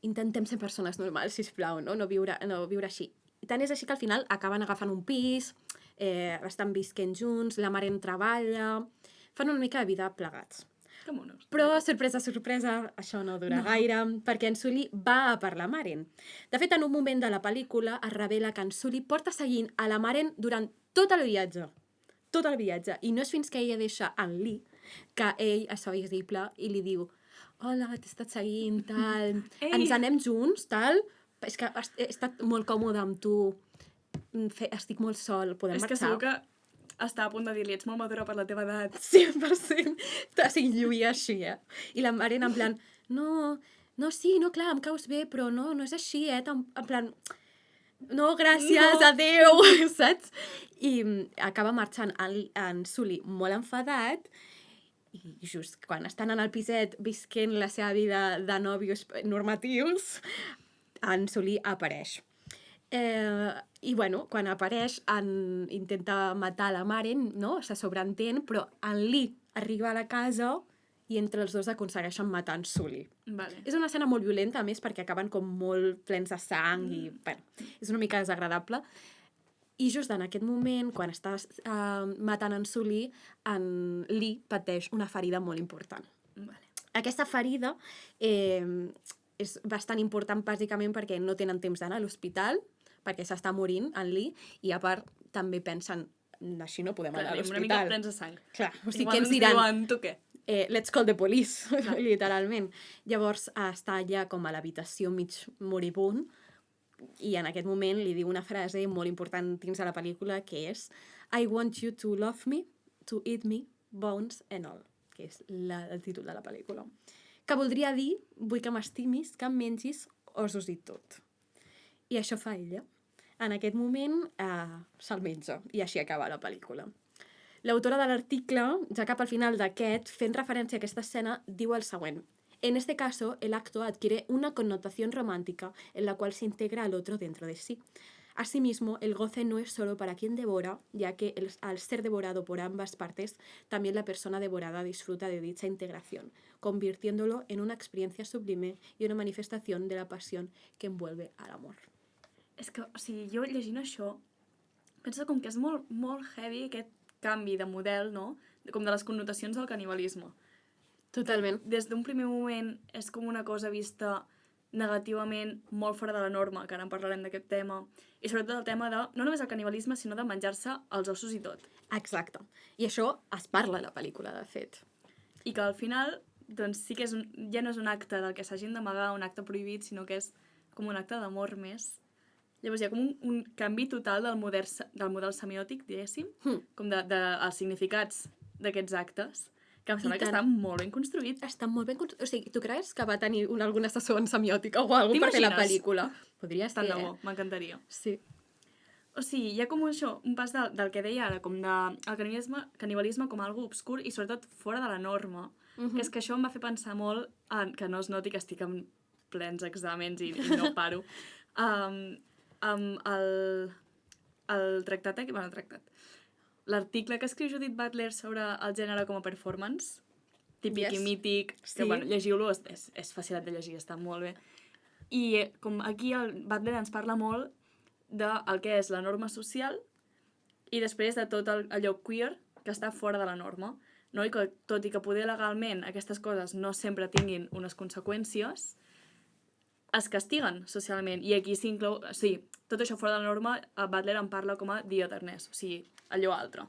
intentem ser persones normals, sisplau, no viure així. I tant és així que al final acaben agafant un pis, estan visquent junts, la Maren treballa, fan una mica de vida plegats. Però, sorpresa, això no dura gaire, perquè en Sully va per la Maren. De fet, en un moment de la pel·lícula es revela que en Sully porta seguint a la Maren durant tot el viatge. Tot el viatge. I no és fins que ella deixa en Lee que ell es fa visible i li diu hola, t'he estat seguint, tal, ens anem junts, tal, és que he estat molt còmode amb tu, estic molt sol, podem marxar. És que segur que està a punt de dir-li, ets molt madura per la teva edat. 100%. O sigui, lluïa així, I la Maren en plan, no, sí, no, clar, em caus bé, però no és així, En plan, no, gràcies, adéu, saps? I acaba marxant en Sully molt enfadat, i just quan estan en el piset visquent la seva vida de nòvios normatius, en Sully apareix. I bueno, quan apareix intenta matar la Maren, no? Se sobreentén, però en Lee arriba a la casa i entre els dos aconsegueixen matar en Sully. Vale. És una escena molt violenta, a més, perquè acaben com molt plens de sang i, bueno, és una mica desagradable. I just en aquest moment, quan estàs matant en Sully, en Lee pateix una ferida molt important. Vale. Aquesta ferida és bastant important, bàsicament, perquè no tenen temps d'anar a l'hospital, perquè s'està morint en Lee, i a part també pensen, així no podem anar a l'hospital. Una mica plens de sang. Clar, o sigui, igual què ens diran? Diuen, tu què? Let's call the police, literalment. Llavors està allà com a l'habitació mig moribund, i en aquest moment li diu una frase molt important dins de la pel·lícula, que és I want you to love me, to eat me, bones and all, que és el títol de la pel·lícula. Que voldria dir, vull que m'estimis, que em mengis ossos i tot. I això fa ella. En aquest moment se'l menja, i així acaba la pel·lícula. L'autora de l'article, ja cap al final d'aquest, fent referència a aquesta escena, diu el següent. En este caso, el acto adquiere una connotación romántica en la cual se integra al otro dentro de sí. Asimismo, el goce no es solo para quien devora, ya que al ser devorado por ambas partes, también la persona devorada disfruta de dicha integración, convirtiéndolo en una experiencia sublime y una manifestación de la pasión que envuelve al amor. És que, o sigui, jo llegint això, penso com que és molt, molt heavy aquest canvi de model, no? Com de les connotacions del canibalisme. Totalment. Des d'un primer moment és com una cosa vista negativament molt fora de la norma, que ara en parlarem d'aquest tema, i sobretot el tema de, no només el canibalisme, sinó de menjar-se els ossos i tot. Exacte. I això es parla a la pel·lícula, de fet. I que al final, doncs sí que ja no és un acte del que s'hagin d'amagar, un acte prohibit, sinó que és com un acte d'amor més. Llavors hi ha com un canvi total del model semiòtic, diguéssim, com els significats d'aquests actes, que em sembla que està molt ben construït. Està molt ben construït. O sigui, tu creus que va tenir algun assessor en semiòtica o alguna cosa per fer la pel·lícula? Podria ser, Tant de bo, m'encantaria. Sí. O sigui, hi ha com això, un pas del que deia ara, com del canibalisme com algo obscur i sobretot fora de la norma, que és que això em va fer pensar molt en, que no es noti que estic en plens exàmens i no paro, amb el tractat, l'article que escriu Judith Butler sobre el gènere com a performance, típic i mític, que bueno, llegiu-lo, és facilet de llegir, està molt bé. I com aquí el Butler ens parla molt del que és la norma social i després de tot allò queer que està fora de la norma, no? I que tot i que poder legalment aquestes coses no sempre tinguin unes conseqüències, es castiguen socialment, i aquí s'inclou, o sigui, tot això fora de la norma, Butler en parla com a the otherness, o sigui, allò altre.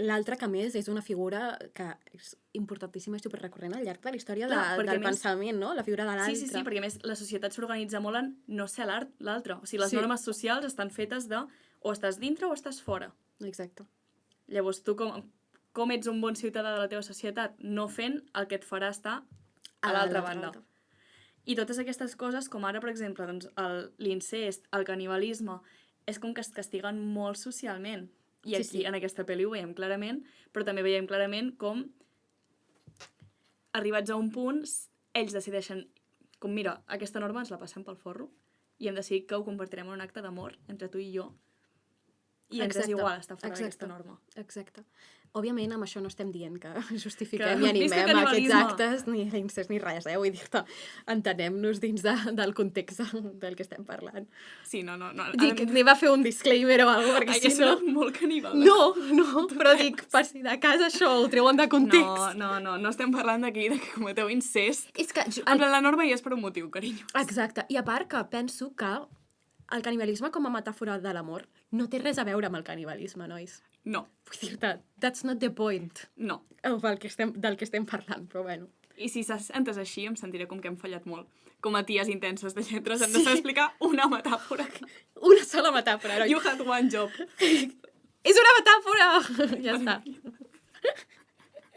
L'altre, que més, és una figura que és importantíssima i superrecurrent al llarg de la història del pensament, no? La figura de l'altre. Sí, perquè a més la societat s'organitza molt en no ser l'altre, o sigui, les normes socials estan fetes de o estàs dintre o estàs fora. Exacte. Llavors tu com ets un bon ciutadà de la teva societat? No fent el que et farà estar a l'altra banda. I totes aquestes coses, com ara, per exemple, doncs, l'incest, el canibalisme, és com que es castiguen molt socialment. I aquí, en aquesta pel·li, ho veiem clarament, però també veiem clarament com, arribats a un punt, ells decideixen, com mira, aquesta norma ens la passem pel forro, i hem decidit que ho convertirem en un acte d'amor entre tu i jo, i ens és igual estar fora d'aquesta norma. Exacte. Òbviament, amb això no estem dient que justifiquem i animem aquests actes, ni l'incest ni res, Vull dir-te, entenem-nos dins del context del que estem parlant. Sí, no. Dic, anem a fer un disclaimer o alguna cosa, perquè si no... molt caníbal. No, però dic, per si de cas això ho treuen de context. No estem parlant d'aquí de que cometeu incest. És que... La norma hi és per un motiu, carinyo. Exacte, i a part que penso que el canibalisme com a metàfora de l'amor no té res a veure amb el canibalisme, nois. No. Vull dir-te, that's not the point. No. Del que estem parlant, però bueno. I si s'ha entès així, em sentiré com que hem fallat molt. Com a ties intenses de lletres, hem de saber explicar una metàfora. Una sola metàfora, no? You had one job. És una metàfora! Ja està.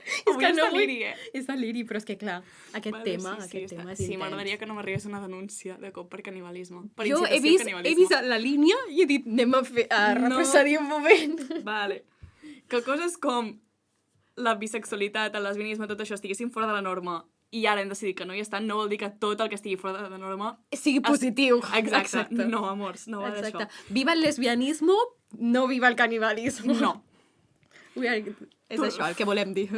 És que no deliri, És deliri, però és que clar, aquest tema és intens. Sí, m'agradaria que no m'arribés una denúncia de cop per canibalisme. Per jo he vist la línia i he dit, anem a reprocedir un moment. Vale. Que coses com la bisexualitat, el lesbianisme, tot això estiguessin fora de la norma i ara hem decidit que no hi estan, no vol dir que tot el que estigui fora de la norma sigui positiu. Exacte. No, amors, no va d'això. Viva el lesbianismo, no viva el canibalisme. No. És això el que volem dir.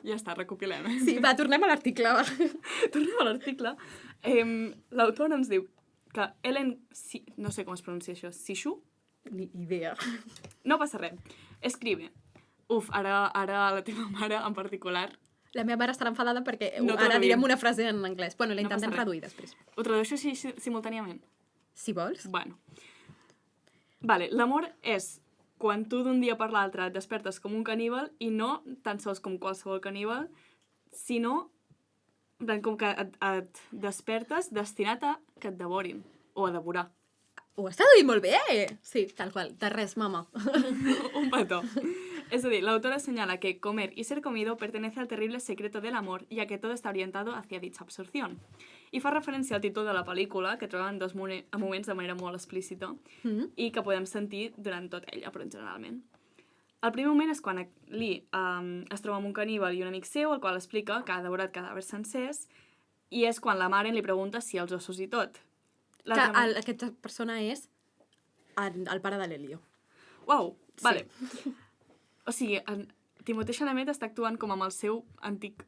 Ja està, recopilem. Sí, va, tornem a l'article. Tornem a l'article. L'autor ens diu que Ellen... No sé com es pronuncia això. Sishu? Ni idea. No passa res. Escribe. Ara la teva mare en particular... La meva mare estarà enfadada perquè ara direm una frase en anglès. Bueno, la intentem reduir després. Ho tradueixo així simultàniament? Si vols. Bueno. Vale, l'amor és quan tu d'un dia per l'altre et despertes com un caníbal i no tan sols com qualsevol caníbal, sinó com que et despertes destinat a que et devorin o a devorar. Ho has traduït molt bé! Sí, tal qual. De res, mama. Un petó. Es decir, la autora señala que comer y ser comido pertenece al terrible secreto del amor, ya que todo está orientado hacia dicha absorción. I fa referència al títol de la pel·lícula, que troben dos moments de manera molt explícita, i que podem sentir durant tot ella, però generalment. El primer moment és quan Lee es troba amb un caníbal i un amic seu, el qual explica que ha devorat cadàvers sencers, i és quan la Maren li pregunta si els ossos i tot. Aquesta persona és el pare de l'Elio. Uau, vale. O sigui, Timothée Chalamet està actuant com amb el seu antic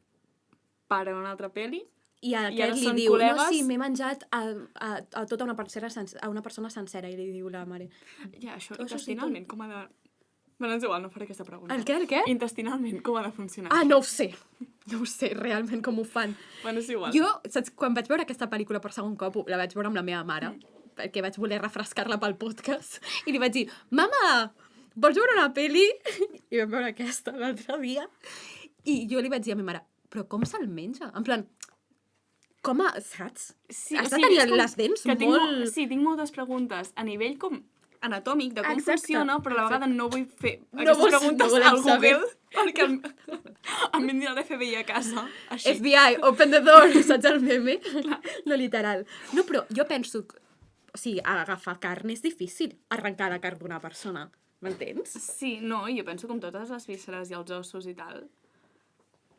pare en una altra pel·li. I ara aquest li són diu, col·legues. no, sí, m'he menjat a tota una persona sencera, i li diu la mare. Ja, això Això sí, intestinalment com ha de... Bueno, és igual, no faré aquesta pregunta. El què? Intestinalment com ha de funcionar? Ah, no ho sé. No ho sé realment com ho fan. Bueno, és igual. Jo, saps, quan vaig veure aquesta pel·lícula per segon cop, la vaig veure amb la meva mare, perquè vaig voler refrescar-la pel podcast, i li vaig dir, mama, vols veure una pel·li? I vam veure aquesta l'altre dia. I jo li vaig dir a ma mare, però com se'l menja? En plan, com a... Saps? Sí, Has de tenir les dents molt... Sí, tinc moltes preguntes a nivell com anatòmic de com Exacte. funciona, però a la vegada no vull fer No aquestes vols- preguntes no volem al Google saber. perquè em vindrà l'FBI a casa. Així. FBI, open the door, saps el meme? No, literal. No, però jo penso que... O sigui, agafar carn és difícil, arrencar la carn d'una persona. M'entens? Sí, no, jo penso com totes les vísceres i els ossos i tal.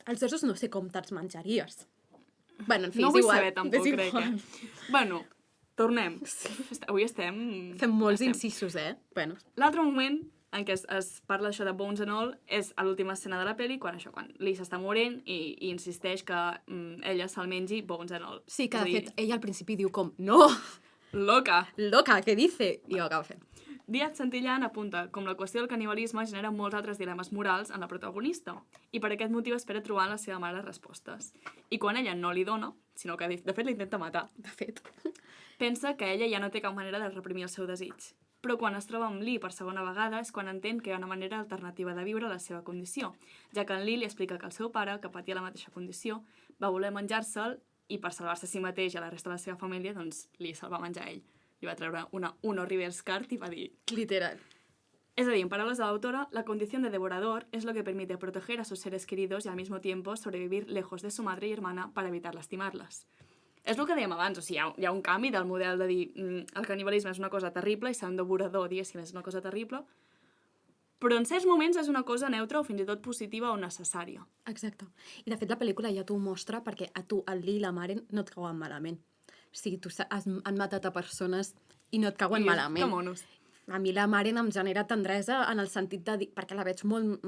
Els ossos no sé com te'ls menjaries. Bueno, en fi, No és vull igual. saber tampoc, és crec. igual. Bueno, tornem. Sí. Avui estem... Fem molts incisos, Bueno, L'altre moment en què es parla això de bones and all és a l'última escena de la pel·li, quan Lee s'està morint i insisteix que ella se'l mengi bones and all. sí, que És a de dir, fet, ella al principi diu com, no, Loca! loca, què dice? I ho acaba fent. Díaz Santillán apunta com la qüestió del canibalisme genera molts altres dilemes morals en la protagonista i per aquest motiu espera trobar en la seva mare respostes. I quan ella no li dona, sinó que de fet l'intenta matar, De fet. pensa que ella ja no té cap manera de reprimir el seu desig. Però quan es troba amb Lee per segona vegada és quan entén que hi ha una manera alternativa de viure la seva condició, ja que en Lee li explica que el seu pare, que patia la mateixa condició, va voler menjar-se'l i per salvar-se a si mateix i a la resta de la seva família, doncs Lee se'l va menjar a ell. Li va treure una Uno Reverse Card y va dir... Literal. Es decir, en palabras de la autora, la condición de devorador es lo que permite proteger a sus seres queridos y al mismo tiempo sobrevivir lejos de su madre y hermana para evitar lastimarlas. És el que dèiem abans, o sigui, hi ha un canvi del model de dir el canibalisme és una cosa terrible i ser un devorador, diguéssim, és una cosa terrible, però en certs moments és una cosa neutra o fins i tot positiva o necessària. Exacte. I de fet la pel·lícula ja t'ho mostra perquè a tu, el Lee i la Maren, no et cauen malament. O sigui, han matat a persones i no et cauen malament. Que monos. A mi la Maren em genera tendresa en el sentit de dir... Perquè la veig molt...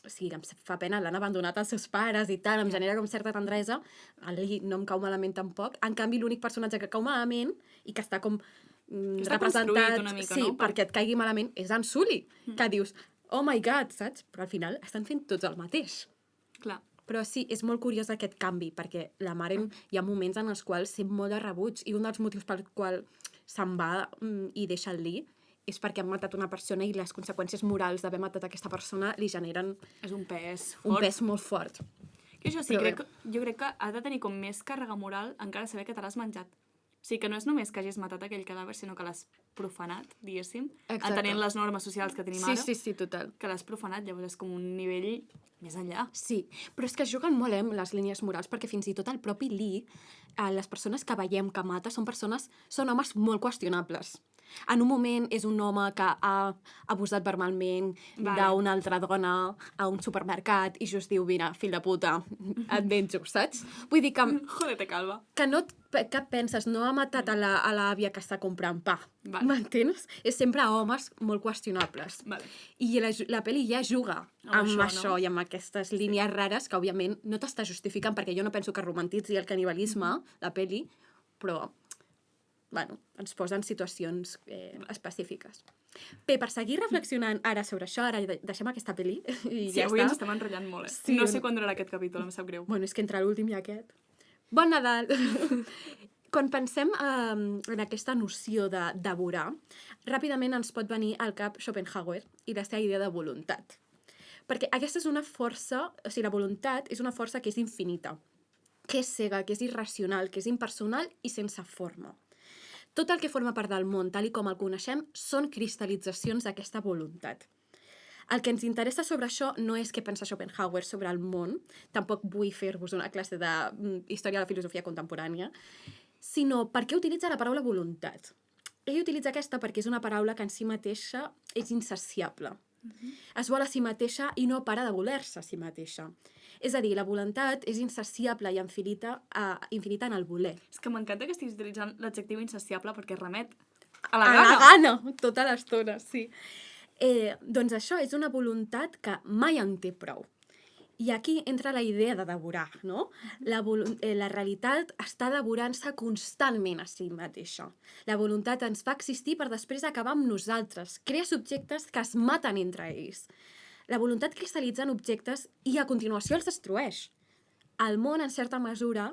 o sigui, em fa pena, l'han abandonat els seus pares i tal, em genera com certa tendresa. El Lee no em cau malament tampoc. En canvi, l'únic personatge que cau malament i que està com Està representat... construït una mica, sí, no? perquè et caigui malament, és en Sully, que dius, oh my god, saps? Però al final estan fent tots el mateix. Clar. Però sí, és molt curiós aquest canvi, perquè la Maren hi ha moments en els quals sent molt de rebuig i un dels motius pel qual se'n va i deixa el Lee és perquè han matat una persona i les conseqüències morals d'haver matat aquesta persona li generen És un pes fort. un pes molt fort. Que això sí, Però jo crec que ha de tenir com més càrrega moral encara saber que te l'has menjat. O sigui, que no és només que hagis matat aquell cadàver, sinó que l'has profanat, diguéssim, Exacte. entenent les normes socials que tenim Sí, ara, sí, total. que l'has profanat, llavors és com un nivell més enllà. Sí, però és que es juguen molt amb les línies morals, perquè fins i tot el propi Lee, les persones que veiem que mata són homes molt qüestionables. En un moment és un home que ha abusat verbalment d'una altra dona a un supermercat i just diu, mira, fill de puta, et menjo, saps? Vull dir que Jodete, calva. que penses, no ha matat a l'àvia que està comprant pa, Vale. m'entens? És sempre homes molt qüestionables. Vale. I la pel·li ja juga Amb amb això, això no? i amb aquestes línies rares que, òbviament, no t'està justificant, perquè jo no penso que romantitzi el canibalisme, la pel·li, però, bueno, ens posa en situacions específiques. Bé, per seguir reflexionant ara sobre això, ara deixem aquesta pel·li i Sí, ja avui està. ens estem enrotllant molt, Sí, no sé quan durarà aquest capítol, em sap greu. Bueno, és que entre l'últim i aquest... Bon Nadal! Quan pensem en aquesta noció de devorar, ràpidament ens pot venir al cap Schopenhauer i la seva idea de voluntat. Perquè aquesta és una força, o sigui, la voluntat és una força que és infinita, que és cega, que és irracional, que és impersonal i sense forma. Tot el que forma part del món, tal i com el coneixem, són cristal·litzacions d'aquesta voluntat. El que ens interessa sobre això no és què pensa Schopenhauer sobre el món, tampoc vull fer-vos una classe de història de la filosofia contemporània, sinó per què utilitza la paraula voluntat. Ell utilitza aquesta perquè és una paraula que en si mateixa és insaciable. Es vol a si mateixa i no para de voler-se a si mateixa. És a dir, la voluntat és insaciable i infinita en el voler. És que m'encanta que estiguis utilitzant l'adjectiu insaciable perquè remet a la A gana. la gana, tota l'estona, sí. Doncs això és una voluntat que mai en té prou. I aquí entra la idea de devorar, no? La realitat està devorant-se constantment a si mateixa. La voluntat ens fa existir per després acabar amb nosaltres, crea subjectes que es maten entre ells. La voluntat cristal·litza en objectes i a continuació els destrueix. El món, en certa mesura,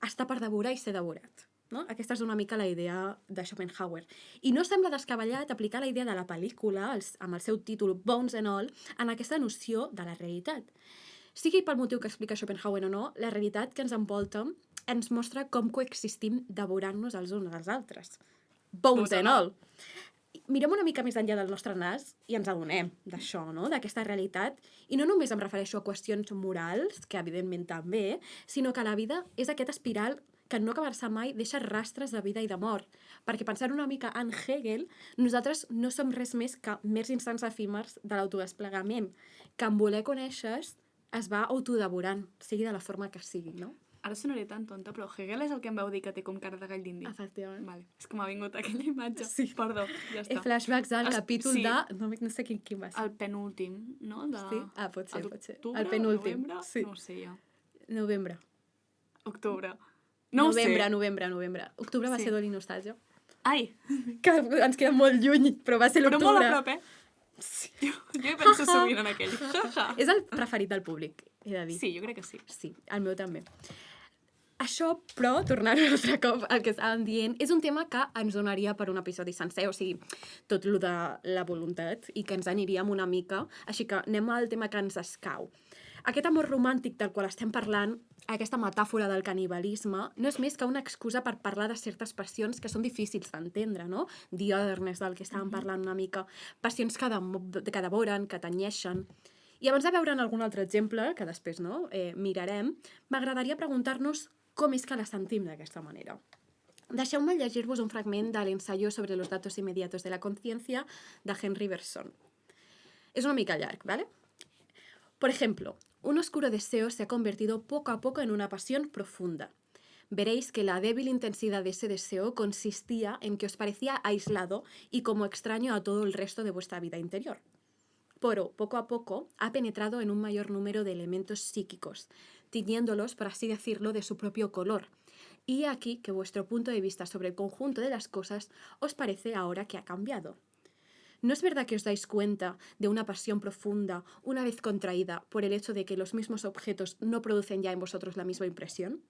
està per devorar i ser devorat. No? Aquesta és una mica la idea de Schopenhauer. I no sembla descabellat aplicar la idea de la pel·lícula, amb el seu títol Bones and All, en aquesta noció de la realitat. Sigui pel motiu que explica Schopenhauer o no, la realitat que ens envolta ens mostra com coexistim devorant-nos els uns als altres. Bones and all! Mirem una mica més enllà del nostre nas i ens adonem d'això, no? D'aquesta realitat. I no només em refereixo a qüestions morals, que evidentment també, sinó que la vida és aquest espiral que en no acabar-se mai deixa rastres de vida i de mort. Perquè pensant una mica en Hegel, nosaltres no som res més que mers instants efímers de l'autodesplegament, que en voler conèixer es va autodevorant, sigui de la forma que sigui, no? Ara sonaré tan tonta, però Hegel és el que em vau dir que té com cara de gall d'indi. Efectivament. Vale. És que m'ha vingut aquella imatge. Sí. Perdó, ja està. Flashbacks al capítol sí. de... No sé quin va ser. El penúltim, no? Sí? Ah, pot ser. Octubre, El penúltim. Novembre? Sí. No ho sé jo. Novembre. Octubre. No Novembre. Octubre va ser Dol i Nostàlgia. Ai! Que ens queda molt lluny, però va ser l'octubre. Però molt a prop, Sí. Jo hi penso sovint en aquell. És el preferit del públic, he de dir. Sí, jo crec que sí. Sí, el meu també. Això, però, tornant un altre cop al que estàvem dient, és un tema que ens donaria per un episodi sencer, o sigui, tot lo de la voluntat, i que ens aniríem una mica. Així que anem al tema que ens escau. Aquest amor romàntic del qual estem parlant, aquesta metàfora del canibalisme, no és més que una excusa per parlar de certes passions que són difícils d'entendre, no? The otherness, del que estàvem parlant una mica. Passions que devoren, que tenyeixen. I abans de veure'n algun altre exemple, que després mirarem, m'agradaria preguntar-nos com és que la sentim d'aquesta manera. Deixeu-me llegir-vos un fragment de l'ensayo sobre los datos inmediatos de la conciencia de Henry Bergson. És una mica llarg, ¿vale? Por ejemplo, un oscuro deseo se ha convertido poco a poco en una pasión profunda. Veréis que la débil intensidad de ese deseo consistía en que os parecía aislado y como extraño a todo el resto de vuestra vida interior. Pero, poco a poco, ha penetrado en un mayor número de elementos psíquicos, tiñéndolos, por así decirlo, de su propio color. Y aquí que vuestro punto de vista sobre el conjunto de las cosas os parece ahora que ha cambiado. ¿No es verdad que os dais cuenta de una pasión profunda, una vez contraída, por el hecho de que los mismos objetos no producen ya en vosotros la misma impresión?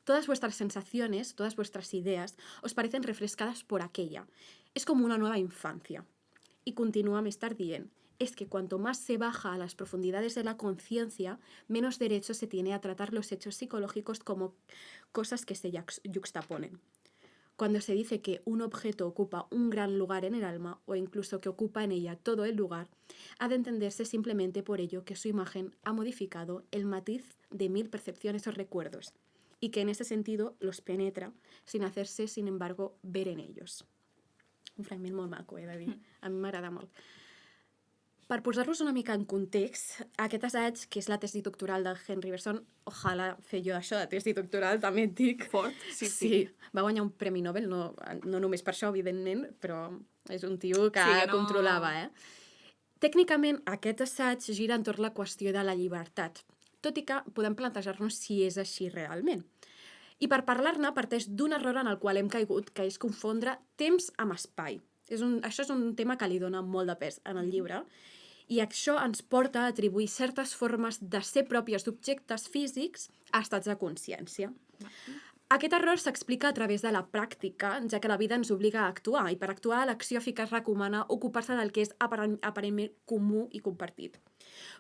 Todas vuestras sensaciones, todas vuestras ideas, os parecen refrescadas por aquella. Es como una nueva infancia. Y continúa més tard dient, es que cuanto más se baja a las profundidades de la conciencia, menos derecho se tiene a tratar los hechos psicológicos como cosas que se yuxtaponen. Cuando se dice que un objeto ocupa un gran lugar en el alma, o incluso que ocupa en ella todo el lugar, ha de entenderse simplemente por ello que su imagen ha modificado el matiz de 1000 percepciones o recuerdos, y que en ese sentido los penetra, sin hacerse, sin embargo, ver en ellos. Un fragment molt maco, de dir. A mi m'agrada molt. Per posar-vos una mica en context, aquest assaig, que és la tesi doctoral de Henry Bergson, ojalà fer jo això de tesi doctoral, també et dic. Fort, sí. Va guanyar un premi Nobel, no només per això, evidentment, però és un tio que controlava, Tècnicament, aquest assaig gira entorn la qüestió de la llibertat, tot i que podem plantejar-nos si és així realment. I per parlar-ne parteix d'un error en el qual hem caigut, que és confondre temps amb espai. Això és un tema que li dona molt de pes en el llibre, i això ens porta a atribuir certes formes de ser pròpies d'objectes físics a estats de consciència. Aquest error s'explica a través de la pràctica, ja que la vida ens obliga a actuar, i per actuar l'acció eficaç recomana ocupar-se del que és aparentment comú i compartit.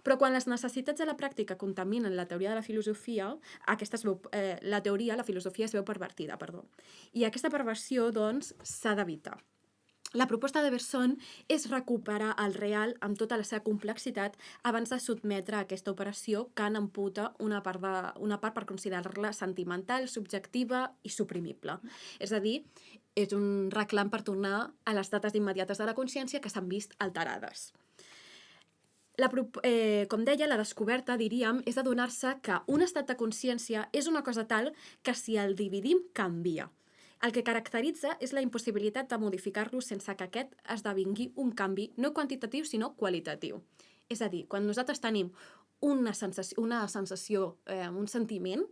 Però quan les necessitats de la pràctica contaminen la teoria de la filosofia, la filosofia es veu pervertida, I aquesta perversió, doncs, s'ha d'evitar. La proposta de Bergson és recuperar el real amb tota la seva complexitat abans de sotmetre aquesta operació que n'amputa una part per considerar-la sentimental, subjectiva i suprimible. És a dir, és un reclam per tornar a les dates immediates de la consciència que s'han vist alterades. Com deia, la descoberta, diríem, és adonar-se que un estat de consciència és una cosa tal que si el dividim, canvia. El que caracteritza és la impossibilitat de modificar-lo sense que aquest esdevingui un canvi no quantitatiu, sinó qualitatiu. És a dir, quan nosaltres tenim una sensació, un sentiment,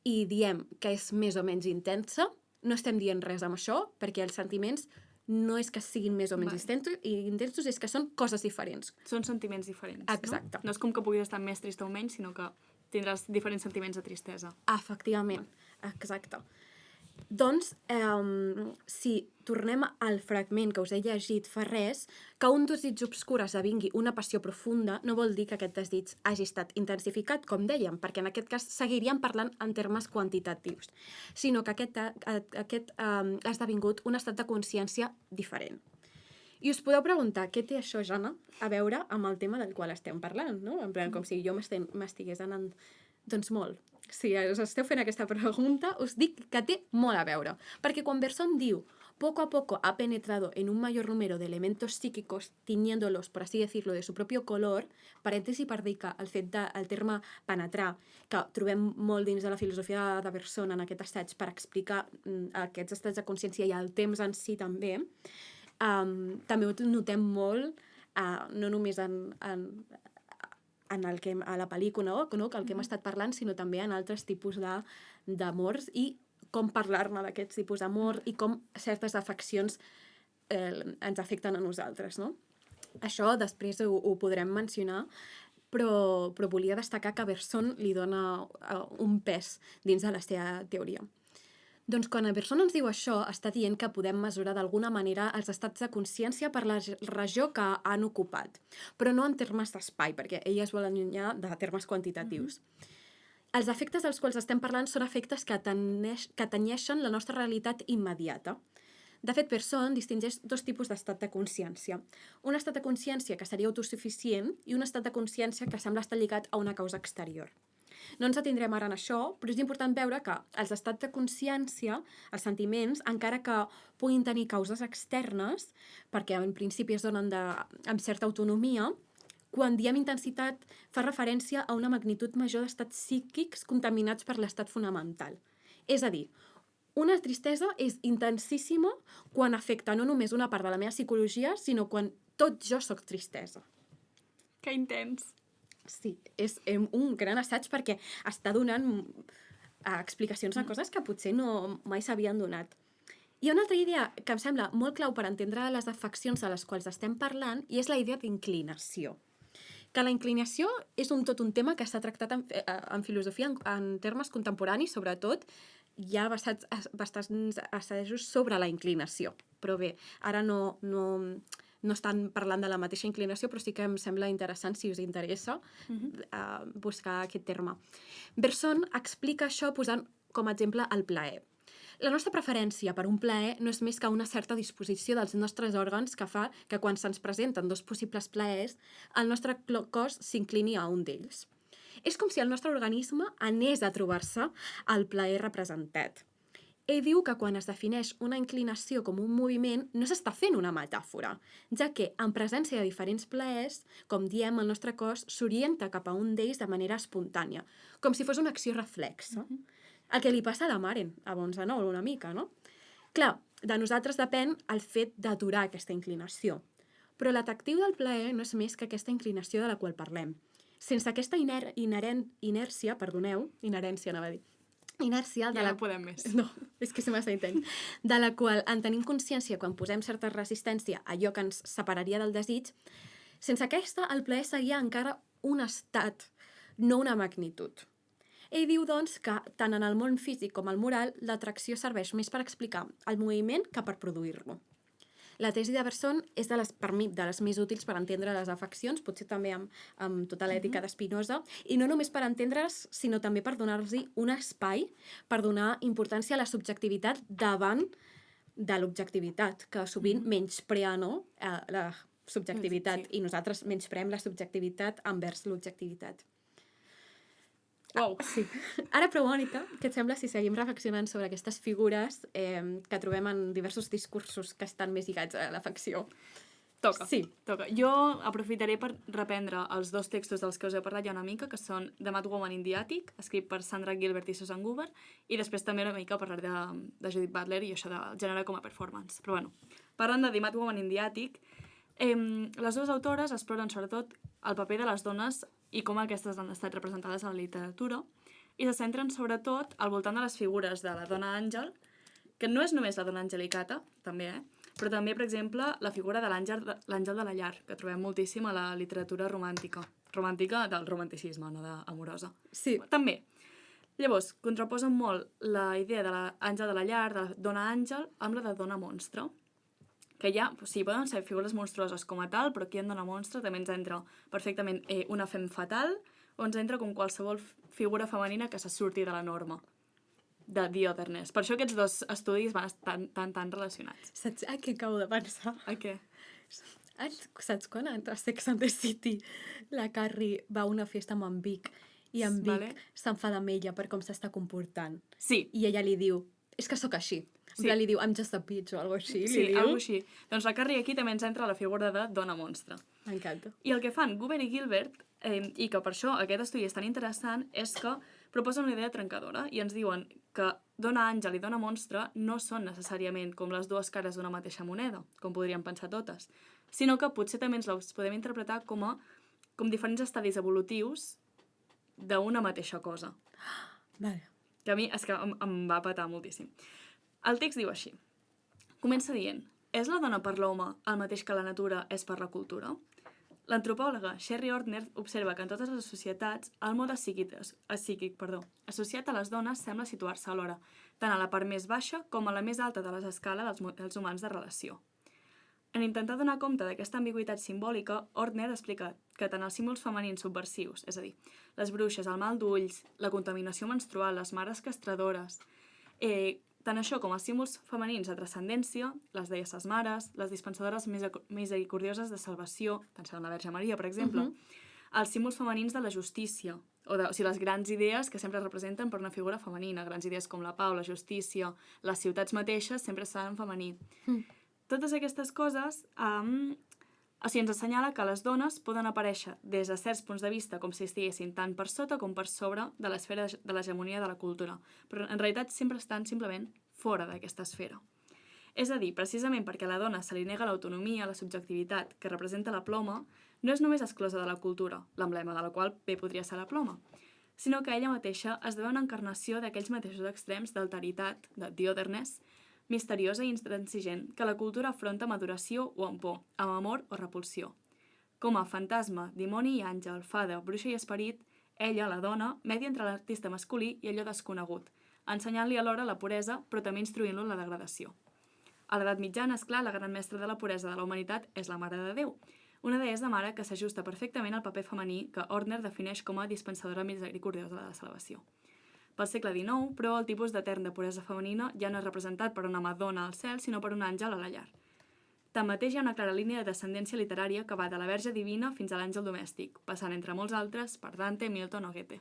i diem que és més o menys intensa, no estem dient res amb això, perquè els sentiments no és que siguin més o menys intensos, és que són coses diferents. Són sentiments diferents, Exacte. No és com que puguis estar més trist o menys, sinó que tindràs diferents sentiments de tristesa. Efectivament, exacte. Doncs, si tornem al fragment que us he llegit fa res, que un desig obscur esdevingui una passió profunda no vol dir que aquest desig hagi estat intensificat, com dèiem, perquè en aquest cas seguiríem parlant en termes quantitatius, sinó que aquest ha esdevingut un estat de consciència diferent. I us podeu preguntar, què té això, Jana, a veure amb el tema del qual estem parlant, no? En plan, com si jo m'estigués anant... Doncs molt. Si us esteu fent aquesta pregunta, us dic que té molt a veure. Perquè quan Bergson diu poco a poco ha penetrado en un mayor número de elementos psíquicos, tiñéndolos, por así decirlo, de su propio color, parèntesi per dir que el terme penetrar, que trobem molt dins de la filosofia de Bergson en aquest assaig per explicar aquests estats de consciència i el temps en si també, també ho notem molt, no només a la pel·lícula, no? Que el que hem estat parlant, sinó també en altres tipus d'amors i com parlar-ne d'aquests tipus d'amor i com certes afeccions ens afecten a nosaltres, no? Això després ho podrem mencionar, però volia destacar que Bergson li dona un pes dins de la seva teoria. Doncs quan Bergson ens diu això, està dient que podem mesurar d'alguna manera els estats de consciència per la regió que han ocupat, però no en termes d'espai, perquè ell es vol allunyar de termes quantitatius. Els efectes dels quals estem parlant són efectes que tenyeixen la nostra realitat immediata. De fet, Bergson distingeix dos tipus d'estat de consciència. Un estat de consciència que seria autosuficient i un estat de consciència que sembla estar lligat a una causa exterior. No ens atindrem ara en això, però és important veure que els estats de consciència, els sentiments, encara que puguin tenir causes externes, perquè en principi es donen amb certa autonomia, quan diem intensitat fa referència a una magnitud major d'estats psíquics contaminats per l'estat fonamental. És a dir, una tristesa és intensíssima quan afecta no només una part de la meva psicologia, sinó quan tot jo soc tristesa. Que intens! Sí, és un gran assaig perquè està donant explicacions de coses que potser mai s'havien donat. Hi ha una altra idea que em sembla molt clau per entendre les afeccions de les quals estem parlant i és la idea d'inclinació. Que la inclinació és tot un tema que s'ha tractat en filosofia en termes contemporanis, sobretot hi ha bastants assajos sobre la inclinació. Però bé, ara no estan parlant de la mateixa inclinació, però sí que em sembla interessant, si us interessa, buscar aquest terme. Bergson explica això posant com a exemple el plaer. La nostra preferència per un plaer no és més que una certa disposició dels nostres òrgans que fa que quan se'ns presenten dos possibles plaers, el nostre cos s'inclini a un d'ells. És com si el nostre organisme anés a trobar-se al plaer representat. Ell diu que quan es defineix una inclinació com un moviment no s'està fent una metàfora, ja que en presència de diferents plaers, com diem, el nostre cos s'orienta cap a un d'ells de manera espontània, com si fos una acció reflexa. El que li passa a la Maren, a Bonzanol, una mica, no? Clar, de nosaltres depèn el fet d'aturar aquesta inclinació, però l'atractiu del plaer no és més que aquesta inclinació de la qual parlem. Sense aquesta inèrcia, anava a dir, inèrcia de ja no podem més. No, és que se m'està intens. De la qual en tenim consciència quan posem certa resistència a allò que ens separaria del desig, sense aquesta el plaer seria encara un estat, no una magnitud. Ell diu, doncs, que tant en el món físic com el moral, l'atracció serveix més per explicar el moviment que per produir-lo. La tesi de Bergson és, per mi, de les més útils per entendre les afeccions, potser també amb tota l'ètica d'Spinoza, i no només per entendre-les, sinó també per donar-los un espai, per donar importància a la subjectivitat davant de l'objectivitat, que sovint menysprea, no?, la subjectivitat, i nosaltres menyspreem la subjectivitat envers l'objectivitat. Wow. Sí. Ara, però, Mònica, què et sembla si seguim reflexionant sobre aquestes figures que trobem en diversos discursos que estan més lligats a l'afecció? Toca. Sí. Toca. Jo aprofitaré per reprendre els dos textos dels que us he parlat ja una mica, que són The Mad Woman in the Attic, escrit per Sandra Gilbert i Susan Goober, i després també una mica parlar de Judith Butler i això del gènere com a performance. Però bueno, parlant de The Mad Woman in the Attic, les dues autores exploren sobretot el paper de les dones i com aquestes han estat representades a la literatura, i se centren sobretot al voltant de les figures de la dona àngel, que no és només la dona angelicata, també, però també, per exemple, la figura de l'àngel de la llar, que trobem moltíssim a la literatura romàntica. Romàntica del romanticisme, no d'amorosa. Sí. També. Llavors, contraposen molt la idea de l'àngel de la llar, de la dona àngel, amb la de dona monstre, que ja, sí, poden ser figures monstruoses com a tal, però aquí en dona monstre també ens entra perfectament una femme fatal, o ens entra com qualsevol figura femenina que se surti de la norma de The Otherness. Per això aquests dos estudis van estar tan relacionats. Saps a què acabo de pensar? A què? Saps quan a Sex and the City la Carrie va a una festa amb en Vic i en Vic s'enfada amb ella per com s'està comportant? Sí. I ella li diu, és que sóc així. Sí. Li diu, I'm just a bitch o alguna cosa així. Sí, alguna així. Doncs la Carrie aquí també ens entra la figura de dona monstre. M'encanta. I el que fan Goober i Gilbert, i que per això aquest estudi és tan interessant, és que proposen una idea trencadora i ens diuen que dona àngel i dona monstre no són necessàriament com les dues cares d'una mateixa moneda, com podríem pensar totes, sinó que potser també ens les podem interpretar com diferents estadis evolutius d'una mateixa cosa. Vale. Que a mi és que em va patar moltíssim. El text diu així. Comença dient, és la dona per l'home el mateix que la natura és per la cultura? L'antropòloga Sherry Ortner observa que en totes les societats el mode psíquic associat a les dones sembla situar-se alhora, tant a la part més baixa com a la més alta de les escales dels humans de relació. En intentar donar compte d'aquesta ambigüitat simbòlica, Ortner explica que tant els símbols femenins subversius, és a dir, les bruixes, el mal d'ulls, la contaminació menstrual, les mares castradores, tant això com els símbols femenins de transcendència, les deesses mares, les dispensadores misericordioses de salvació, pensant en la Verge Maria, per exemple, els símbols femenins de la justícia, o sigui, les grans idees que sempre es representen per una figura femenina, grans idees com la pau, la justícia, les ciutats mateixes sempre estan en femení. Totes aquestes coses ens assenyala que les dones poden aparèixer des de certs punts de vista com si estiguessin tant per sota com per sobre de l'esfera de l'hegemonia de la cultura, però en realitat sempre estan simplement fora d'aquesta esfera. És a dir, precisament perquè a la dona se li nega l'autonomia, la subjectivitat que representa la ploma, no és només exclosa de la cultura, l'emblema de la qual bé podria ser la ploma, sinó que ella mateixa esdevé una encarnació d'aquells mateixos extrems d'alteritat, de The Otherness, misteriosa i intransigent, que la cultura afronta amb adoració o amb por, amb amor o repulsió. Com a fantasma, dimoni i àngel, fada, bruixa i esperit, ella, la dona, media entre l'artista masculí i allò desconegut, ensenyant-li alhora la puresa, però també instruint-lo en la degradació. A l'edat mitjana, esclar, la gran mestra de la puresa de la humanitat és la Mare de Déu, una deessa mare que s'ajusta perfectament al paper femení que Ortner defineix com a dispensadora misericordiosa de la salvació. Pel segle XIX, però, el tipus d'etern de puresa femenina ja no és representat per una Madonna al cel, sinó per un àngel a la llar. Tanmateix, hi ha una clara línia de descendència literària que va de la Verge Divina fins a l'àngel domèstic, passant, entre molts altres, per Dante, Milton o Goethe.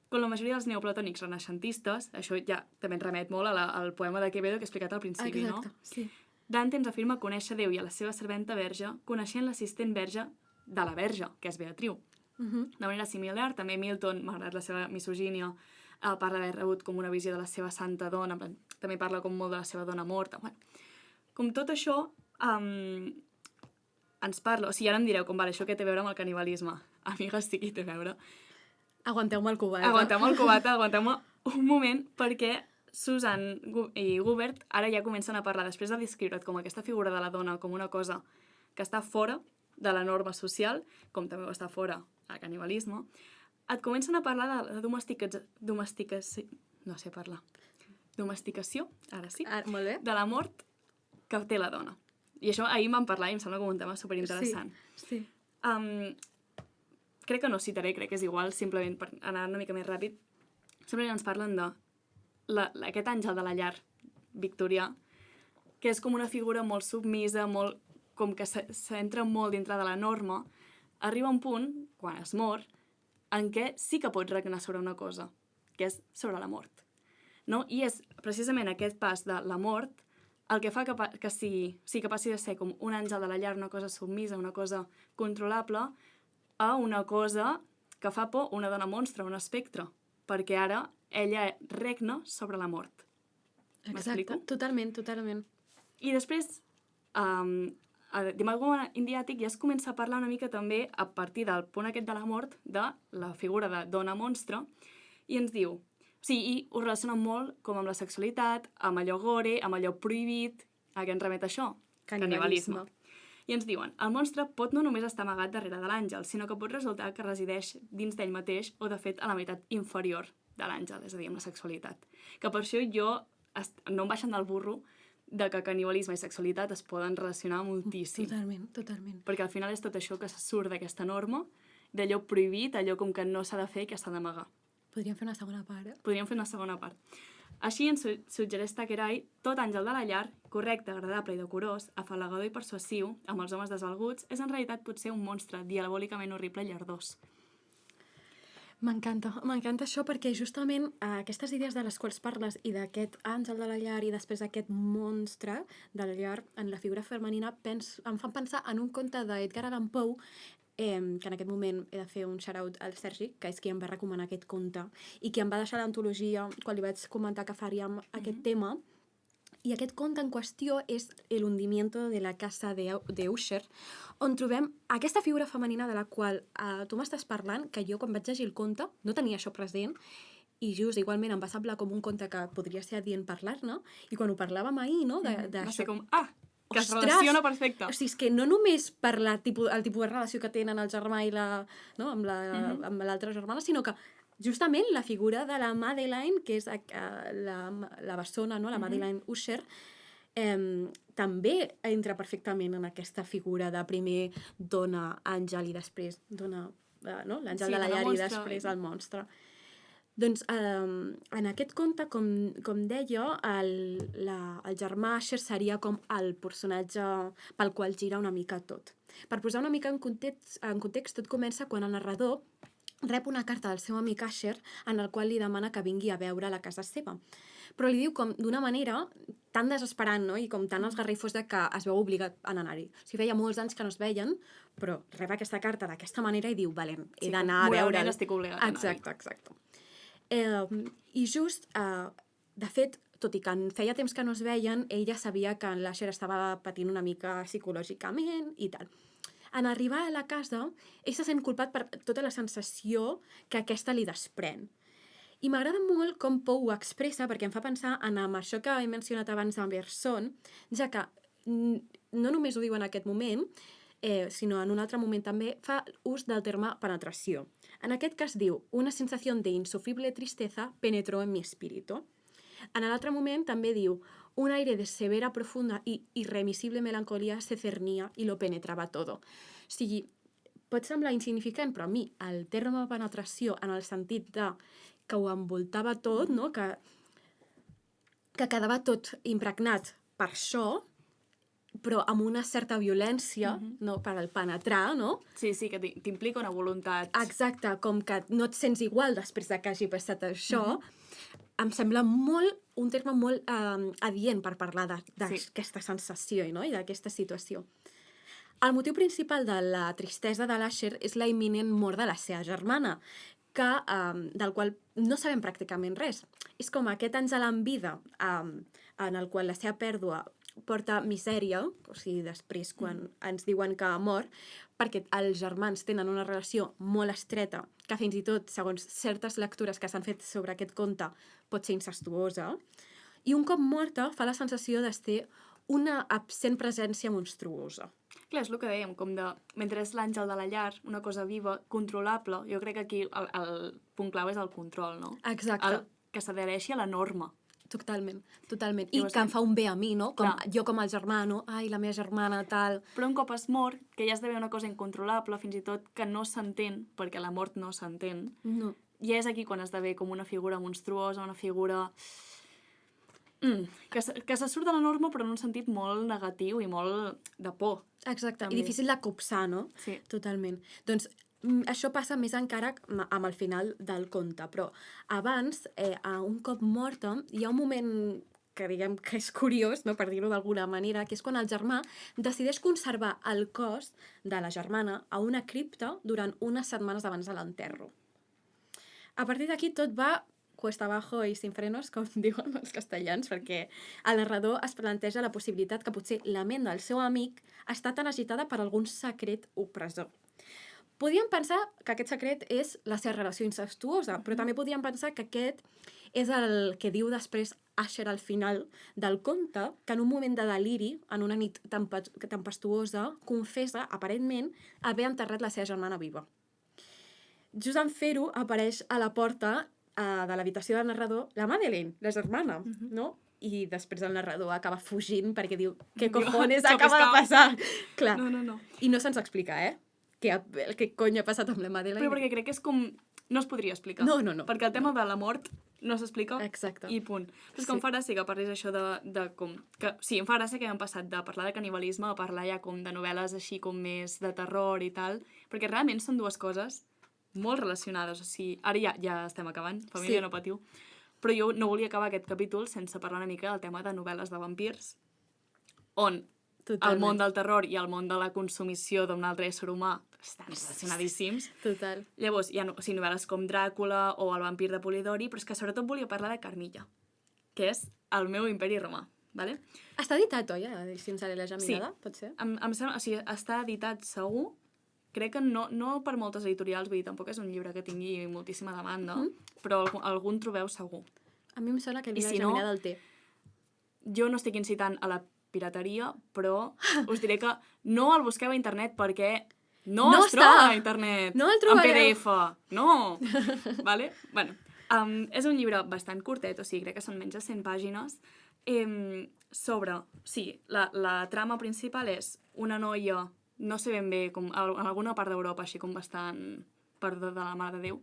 Com la majoria dels neoplatònics renaixentistes, això ja també ens remet molt al poema de Quevedo que he explicat al principi, no? Sí. Dante ens afirma conèixer Déu i a la seva serventa verge, coneixent l'assistent verge de la Verge, que és Beatriu. De manera similar, també Milton, malgrat la seva misogínia, parla d'haver rebut com una visió de la seva santa dona, també parla com molt de la seva dona morta. Bueno, com tot això ens parla, o sigui, ara em direu com, vale, això què té a veure amb el canibalisme? Amigues, sí que té a veure. Aguanteu-me el cubata. Aguanteu-me un moment, perquè Susan i Gubert ara ja comencen a parlar, després de descriure't com aquesta figura de la dona, com una cosa que està fora de la norma social, com també està fora el canibalisme, et comencen a parlar de la domesticació, no sé parlar, domesticació, ara sí, molt bé. de la mort que té la dona. I això ahir em van parlar i em sembla com un tema superinteressant. Sí. Crec que no citaré, crec que és igual, simplement per anar una mica més ràpid. Simplement ens parlen d'aquest àngel de la llar victorià, que és com una figura molt submisa, molt, com que s'entra molt dintre de la norma, arriba un punt, quan es mor, en què sí que pots regnar sobre una cosa, que és sobre la mort. No? I és precisament aquest pas de la mort el que fa que sí que passi de ser com un àngel de la llar, una cosa submisa, una cosa controlable, a una cosa que fa por, una dona monstre, un espectre, perquè ara ella regna sobre la mort. Exacte, totalment. I després d'imago indiàtic ja es comença a parlar una mica també a partir del punt aquest de la mort de la figura de dona monstre i ens diu, i ho relaciona molt com amb la sexualitat, amb allò gore, amb allò prohibit. A què ens remet això? Canibalisme. I ens diuen, el monstre pot no només estar amagat darrere de l'àngel, sinó que pot resultar que resideix dins d'ell mateix o, de fet, a la meitat inferior de l'àngel, és a dir, amb la sexualitat. Que per això jo no em baixen del burro de que canibalisme i sexualitat es poden relacionar moltíssim. Totalment. Perquè al final és tot això que surt d'aquesta norma, d'allò prohibit, allò com que no s'ha de fer i que s'ha d'amagar. Podríem fer una segona part, eh? Podríem fer una segona part. Així ens suggereix Thackeray, tot àngel de la llar, correcte, agradable i decorós, afalagador i persuasiu, amb els homes desvalguts, és en realitat potser un monstre diabòlicament horrible i llardós. M'encanta això perquè justament aquestes idees de les quals parles i d'aquest àngel de la llar i després aquest monstre de la llar en la figura femenina em fan pensar en un conte d'Edgar Allan Poe que en aquest moment he de fer un shout-out al Sergi, que és qui em va recomanar aquest conte i qui em va deixar l'antologia quan li vaig comentar que faríem aquest tema. I aquest conte en qüestió és El hundimiento de la casa de Usher, on trobem aquesta figura femenina de la qual tu m'estàs parlant, que jo quan vaig llegir el conte no tenia això present, i just igualment em va semblar com un conte que podria ser adient parlar-ne, i quan ho parlàvem ahir, no? Va ser com, que es relaciona perfecte. O sigui, és que no només per el tipus de relació que tenen el germà i amb l'altra germana, sinó que justament la figura de la Madeline, que és la bessona, no? La Madeline Usher, també entra perfectament en aquesta figura de primer dona àngel i després dona l'àngel de la llar i després el monstre. Doncs en aquest conte, com deia, el germà Usher seria com el personatge pel qual gira una mica tot. Per posar una mica en context, tot comença quan el narrador rep una carta del seu amic Usher en el qual li demana que vingui a veure a la casa seva. Però li diu com d'una manera tan desesperant, no? I com tan esgarrifós de que es veu obligat a anar-hi. O sigui, feia molts anys que no es veien, però rep aquesta carta d'aquesta manera i diu, valent, he d'anar a veure'l. Estic obligat a anar-hi. Exacte. I just, de fet, tot i que feia temps que no es veien, ella sabia que l'Usher estava patint una mica psicològicament i tal. En arribar a la casa, ell se sent culpat per tota la sensació que aquesta li desprèn. I m'agrada molt com Poe ho expressa, perquè em fa pensar en això que he mencionat abans de Bergson, ja que no només ho diu en aquest moment, sinó en un altre moment també, fa ús del terme penetració. En aquest cas diu, una sensació de insufrible tristeza penetró en mi espíritu. En l'altre moment també diu, un aire de severa, profunda i irremisible melancolia se cernía y lo penetraba todo. O sigui, pot semblar insignificant, però a mi el terme penetració en el sentit de que ho envoltava tot, no? que quedava tot impregnat per això, però amb una certa violència, no? Per al penetrar, no? Sí, que t'implica una voluntat. Exacte, com que no et sents igual després que hagi passat això, em sembla un terme molt adient per parlar d'aquesta sensació, no? I d'aquesta situació. El motiu principal de la tristesa de l'Usher és la imminent mort de la seva germana, del qual no sabem pràcticament res. És com aquest àngel en vida en el qual la seva pèrdua porta misèria, o sigui, després quan ens diuen que ha mort, perquè els germans tenen una relació molt estreta, que fins i tot, segons certes lectures que s'han fet sobre aquest conte, pot ser incestuosa, i un cop morta fa la sensació de ser una absent presència monstruosa. Clar, és el que dèiem, com de, mentre és l'àngel de la llar, una cosa viva, controlable, jo crec que aquí el punt clau és el control, no? Exacte. Que s'adhereixi a la norma. Totalment. I que em fa un bé a mi, no? Jo com el germà, no? Ai, la meva germana, tal... Però un cop es mor, que ja esdevé una cosa incontrolable, fins i tot que no s'entén, perquè la mort no s'entén, i és aquí quan esdevé com una figura monstruosa, una figura... que se surt de la norma, però en un sentit molt negatiu i molt de por. Exacte, i difícil de copsar, no? Sí. Totalment. Doncs això passa més encara amb el final del conte, però abans, un cop morta, hi ha un moment que diguem que és curiós, no, per dir-ho d'alguna manera, que és quan el germà decideix conservar el cos de la germana a una cripta durant unes setmanes abans de l'enterro. A partir d'aquí tot va cuesta abajo i sin frenos, com diuen els castellans, perquè el narrador es planteja la possibilitat que potser la ment del seu amic està tan agitada per algun secret opressor. Podríem pensar que aquest secret és la seva relació incestuosa, però també podríem pensar que aquest és el que diu després Asher al final del conte, que en un moment de deliri, en una nit tempestuosa, confessa, aparentment, haver enterrat la seva germana viva. Just en fer-ho, apareix a la porta de l'habitació del narrador la Madeleine, la germana, no? I després el narrador acaba fugint perquè diu què cojones acaba de passar? Clar. No. I no se'ns explica, què cony ha passat amb la Madeleine. Però perquè crec que és com... No es podria explicar. No. Perquè el tema de la mort no s'explica. Exacte. I punt. Però és que em fa gràcia que parlis això de com... Sí, em fa gràcia que hem passat de parlar de canibalisme a parlar ja com de novel·les així com més de terror i tal, perquè realment són dues coses molt relacionades. O sigui, ara ja estem acabant, família, no patiu. Però jo no volia acabar aquest capítol sense parlar una mica del tema de novel·les de vampirs, on el món del terror i el món de la consumició d'un altre ésser humà estan relacionadíssims. Total. Llavors, hi ha novel·les com Dràcula o El vampir de Polidori, però és que sobretot volia parlar de Carmilla, que és el meu imperi romà. Vale? Està editat, oi? Si ens la geminada, pot ser? Em sembla, o sigui, està editat segur. Crec que no per moltes editorials, vull dir, tampoc és un llibre que tingui moltíssima demanda, però algun trobeu segur. A mi em sembla que I la si geminada el té. Jo no estic incitant a la pirateria, però us diré que no el busqueu a internet perquè no es troba a internet. No el trobareu. En PDF. No. Vale? Bueno, és un llibre bastant curtet, o sigui, crec que són menys de 100 pàgines, sobre... Sí, la trama principal és una noia, no sé ben bé, com en alguna part d'Europa, així com bastant perduda de la Mare de Déu,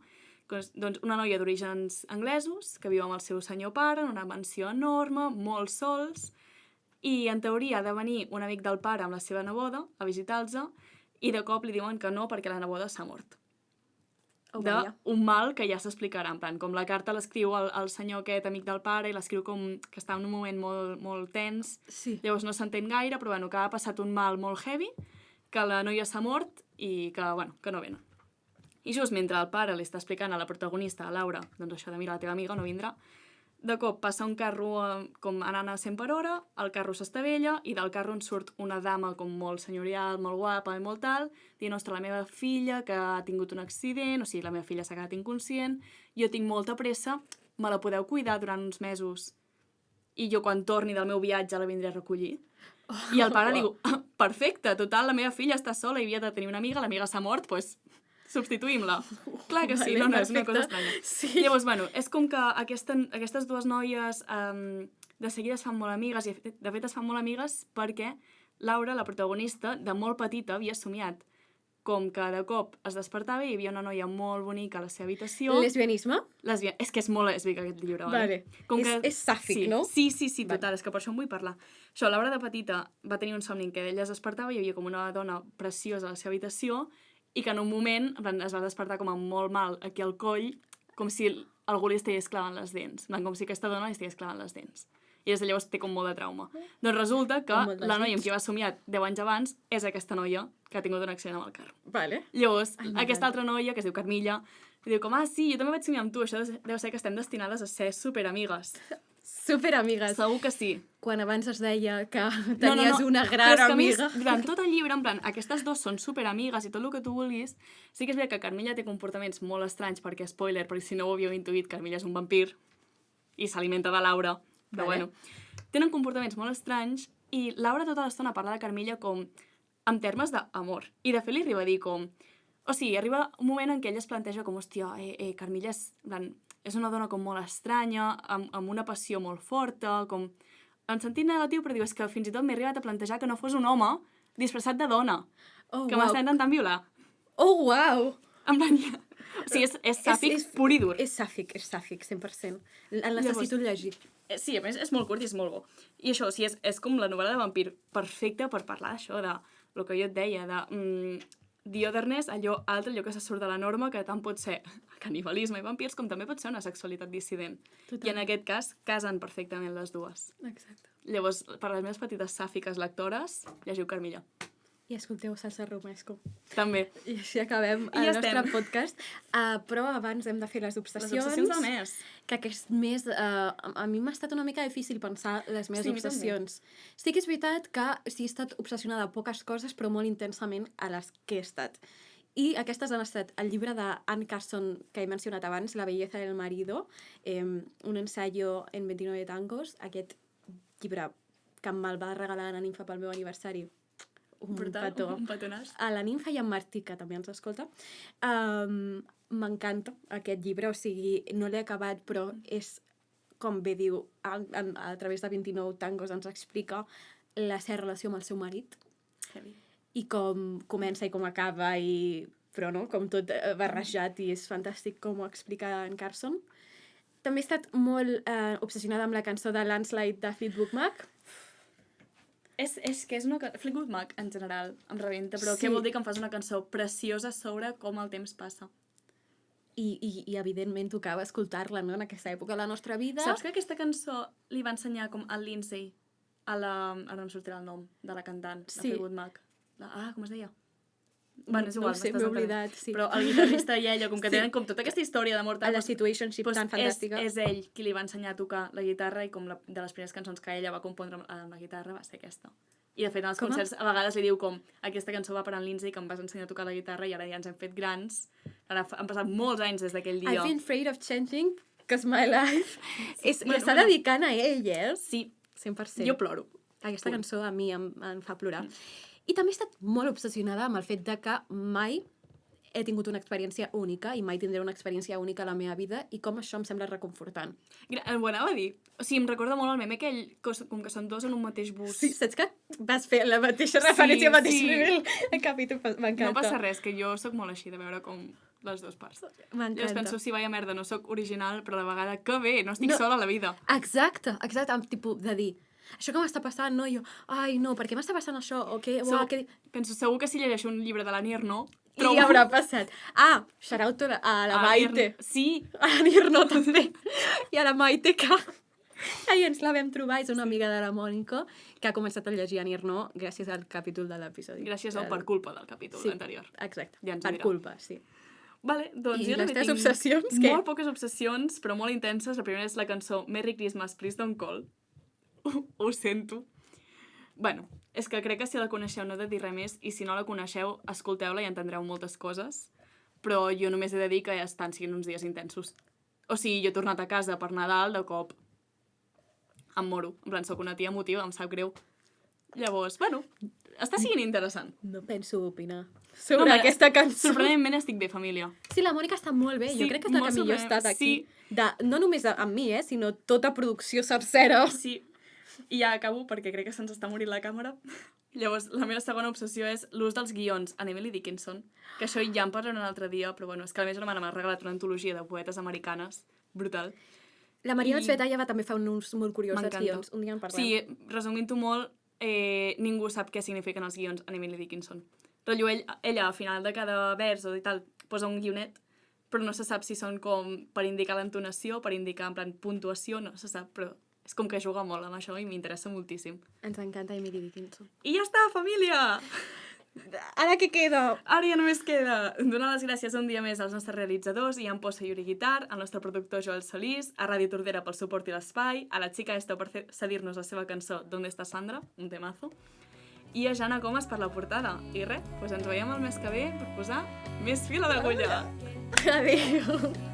doncs una noia d'orígens anglesos que viu amb el seu senyor pare en una mansió enorme, molt sols, i en teoria ha de venir un amic del pare amb la seva neboda a visitar-los i de cop li diuen que no perquè la neboda s'ha mort. Un mal que ja s'explicarà, en plan, com la carta l'escriu el senyor aquest amic del pare i l'escriu com que està en un moment molt, molt tens, llavors no s'entén gaire, però bueno, que ha passat un mal molt heavy, que la noia s'ha mort i que, bueno, que no venen. I just mentre el pare li està explicant a la protagonista, a Laura, doncs això de mira, la teva amiga no vindrà, de cop passa un carro com anant a 100 per hora, el carro s'estavella i del carro en surt una dama com molt senyorial, molt guapa i molt tal, dient, ostres, la meva filla que ha tingut un accident, o sigui, la meva filla s'ha quedat inconscient, jo tinc molta pressa, me la podeu cuidar durant uns mesos i jo quan torni del meu viatge la vindré a recollir? I el pare diu, perfecte, total, la meva filla està sola i havia de tenir una amiga, l'amiga s'ha mort, doncs substituïm-la. Clar que sí, no, és una cosa estranya. Sí. Llavors, bueno, és com que aquestes dues noies de seguida es fan molt amigues, i de fet es fan molt amigues perquè Laura, la protagonista, de molt petita havia somiat com que de cop es despertava i hi havia una noia molt bonica a la seva habitació. Lesbianisme? És que és molt lèsbic aquest llibre. Vale. Com és sàfic, no? Sí, total, és que per això en vull parlar. Això, Laura de petita va tenir un somni en què ella es despertava i hi havia com una dona preciosa a la seva habitació i que en un moment es va despertar com amb molt mal aquí al coll, com si algú li estigués clavant les dents, com si aquesta dona li estigués clavant les dents. I des de llavors té com molt de trauma. Doncs resulta que la noia amb qui va somiar 10 anys abans és aquesta noia que ha tingut un accident amb el carro. Vale. Llavors, aquesta altra noia, que es diu Carmilla, li diu com, sí, jo també vaig somiar amb tu, això deu ser que estem destinades a ser superamigues. Superamigues. Segur que sí. Quan abans es deia que tenies una gran amiga. Durant tot el llibre, en plan, aquestes dues són superamigues i tot el que tu vulguis, sí que és veritat que Carmilla té comportaments molt estranys perquè, spoiler, perquè si no ho havíeu intuït, Carmilla és un vampir i s'alimenta de Laura, però bueno. Tenen comportaments molt estranys i Laura tota l'estona parla de Carmilla com en termes d'amor. I de fet li arriba a dir com... O sigui, arriba un moment en què ella es planteja com, hòstia, Carmilla és una dona com molt estranya, amb una passió molt forta, com... En sentit negatiu, però diu, és que fins i tot m'he arribat a plantejar que no fos un home disfressat de dona, que m'està intentant violar. Oh, uau! En plan, o sigui, és sàfic pur i dur. És sàfic, 100%. El necessito llegir. Sí, a més, és molt curt i és molt bo. I això, o sigui, és com la novel·la de vampir perfecta per parlar d'això, de el que jo et deia, de The Otherness, allò altre, allò que se surt de la norma, que tant pot ser canibalisme i vampirs, com també pot ser una sexualitat dissident. Total. I en aquest cas, casen perfectament les dues. Exacte. Llavors, per les meves petites sàfiques lectores, llegiu Carmilla. I escolteu Salsa Romesco. També. I així acabem I el ja nostre estem. podcast. Però abans hem de fer les Les obsessions. obsessions del mes. Que aquest mes a mi m'ha estat una mica difícil pensar les meves Sí, a mi també. obsessions. Sí que és veritat que sí he estat obsessionada a poques coses, però molt intensament a les que he estat. I aquestes han estat el llibre d'Anne Carson, que he mencionat abans, La belleza del marido, un ensayo en 29 tangos, aquest llibre que me'l va regalar la Ninfa pel meu aniversari. Un Brutal, petó. un petonàs. A la Ninfa i en Martí, que també ens escolta. M'encanta aquest llibre, o sigui, no l'he acabat, però és, com bé diu, a través de 29 tangos ens explica la seva relació amb el seu marit Heavy. i com comença i com acaba, però no, com tot barrejat, i és fantàstic com ho explica en Carson. També he estat molt obsessionada amb la cançó de Landslide de Fleetwood Mac. És que és una... Fleetwood Mac, en general, em rebenta, però Sí. què vol dir que em fas una cançó preciosa sobre com el temps passa? I evidentment tocava escoltar-la, no?, en aquesta època de la nostra vida. Saps que aquesta cançó li va ensenyar com al Lindsay, ara no em sortirà el nom, de la cantant, de Sí. Fleetwood Mac. Com es deia? Bueno, és igual, No ho sé, m'estàs m'he entenent. oblidat, sí. Però el guitarrista i ella, com que Sí. tenen com tota aquesta història d'amor A la situationship tan fantàstica. És ell qui li va ensenyar a tocar la guitarra i com de les primeres cançons que ella va compondre amb la guitarra va ser aquesta. I de fet, en els Com a? concerts a vegades li diu com aquesta cançó va per en Lindsay, que em vas ensenyar a tocar la guitarra i ara ja ens hem fet grans. Ara han passat molts anys des d'aquell dia. I've been afraid of changing because my life... Bueno, Està dedicant a ell, eh? Sí, 100%. jo ploro. Aquesta Punt. cançó a mi em fa plorar. I també he estat molt obsessionada amb el fet de que mai he tingut una experiència única i mai tindré una experiència única a la meva vida i com això em sembla reconfortant. Ho anava a dir. O sigui, em recorda molt el meme aquell, com que són dos en un mateix bus. Sí, saps que vas fer la mateixa referència al mateix sí. nivell? El capítol m'encanta. No passa res, que jo sóc molt així de veure com les dues parts. Jo M'encanta. penso, si vaya merda, no sóc original, però a la vegada, que bé, no estic No. sola a la vida. Exacte, amb tipus de dir això que m'està passant, no? I jo, ai, no, per què m'està passant això? O què? Penso, segur que si llegeixo un llibre de l'Annie Ernaux, I ja haurà passat. Ah, shout-out a la Maite. Sí, A la Nirno també. I a la Maite, que ahir ens la vam trobar, és una amiga de la Mònica, que ha començat a llegir a Nirno gràcies al capítol de l'episodi. gràcies o per culpa del capítol anterior. Exacte, Ja ens ho per dirà. culpa, sí. Vale, doncs I jo les també teves tinc obsessions, què? molt poques obsessions, però molt intenses. La primera és la cançó Merry Christmas, Please Don't Call. Ho sento. Bueno, és que crec que si la coneixeu no he de dir res més, i si no la coneixeu, escolteu-la i entendreu moltes coses, però jo només he de dir que ja estan sent uns dies intensos. O sigui, jo he tornat a casa per Nadal, de cop em moro. En plan, soc una tia emotiva, em sap greu. Llavors, bueno, està sent interessant. No penso opinar sobre aquesta cançó. Sorprenentment estic bé, família. Sí, la Mònica està molt bé. Sí, Jo crec que és la molt que millor ha sorprenent. estat aquí. Sí. No només amb mi, sinó tota producció sencera. Sí, i ja acabo perquè crec que se'ns està morint la càmera. Llavors, la meva segona obsessió és l'ús dels guions en Emily Dickinson, que això ja en parlaré un altre dia, però bueno, és que a la meva germana m'ha regalat una antologia de poetes americanes, brutal. La Mariana Tsvetaeva també fa un ús molt curiós dels M'encanta. guions. Un dia en parlem. Sí, resumint-ho molt, ningú sap què signifiquen els guions en Emily Dickinson. Rotllo, ella al final de cada vers o i tal posa un guionet, però no se sap si són com per indicar l'entonació, per indicar en plan puntuació, no se sap, però és com que juga molt amb això i m'interessa moltíssim. Ens encanta Emily Dickinson. I ja està, família! Ara què queda? Ara ja només queda donar les gràcies un dia més als nostres realitzadors, Ian Posse i Yuri Guitar, al nostre productor Joel Solís, a Ràdio Tordera pel suport i l'espai, a la xica Esto per cedir-nos la seva cançó ¿Dónde está Sandra? Un temazo. I a Jana Comas per la portada. I res, doncs ens veiem el mes que ve per posar més fil a l'agulla. Adéu.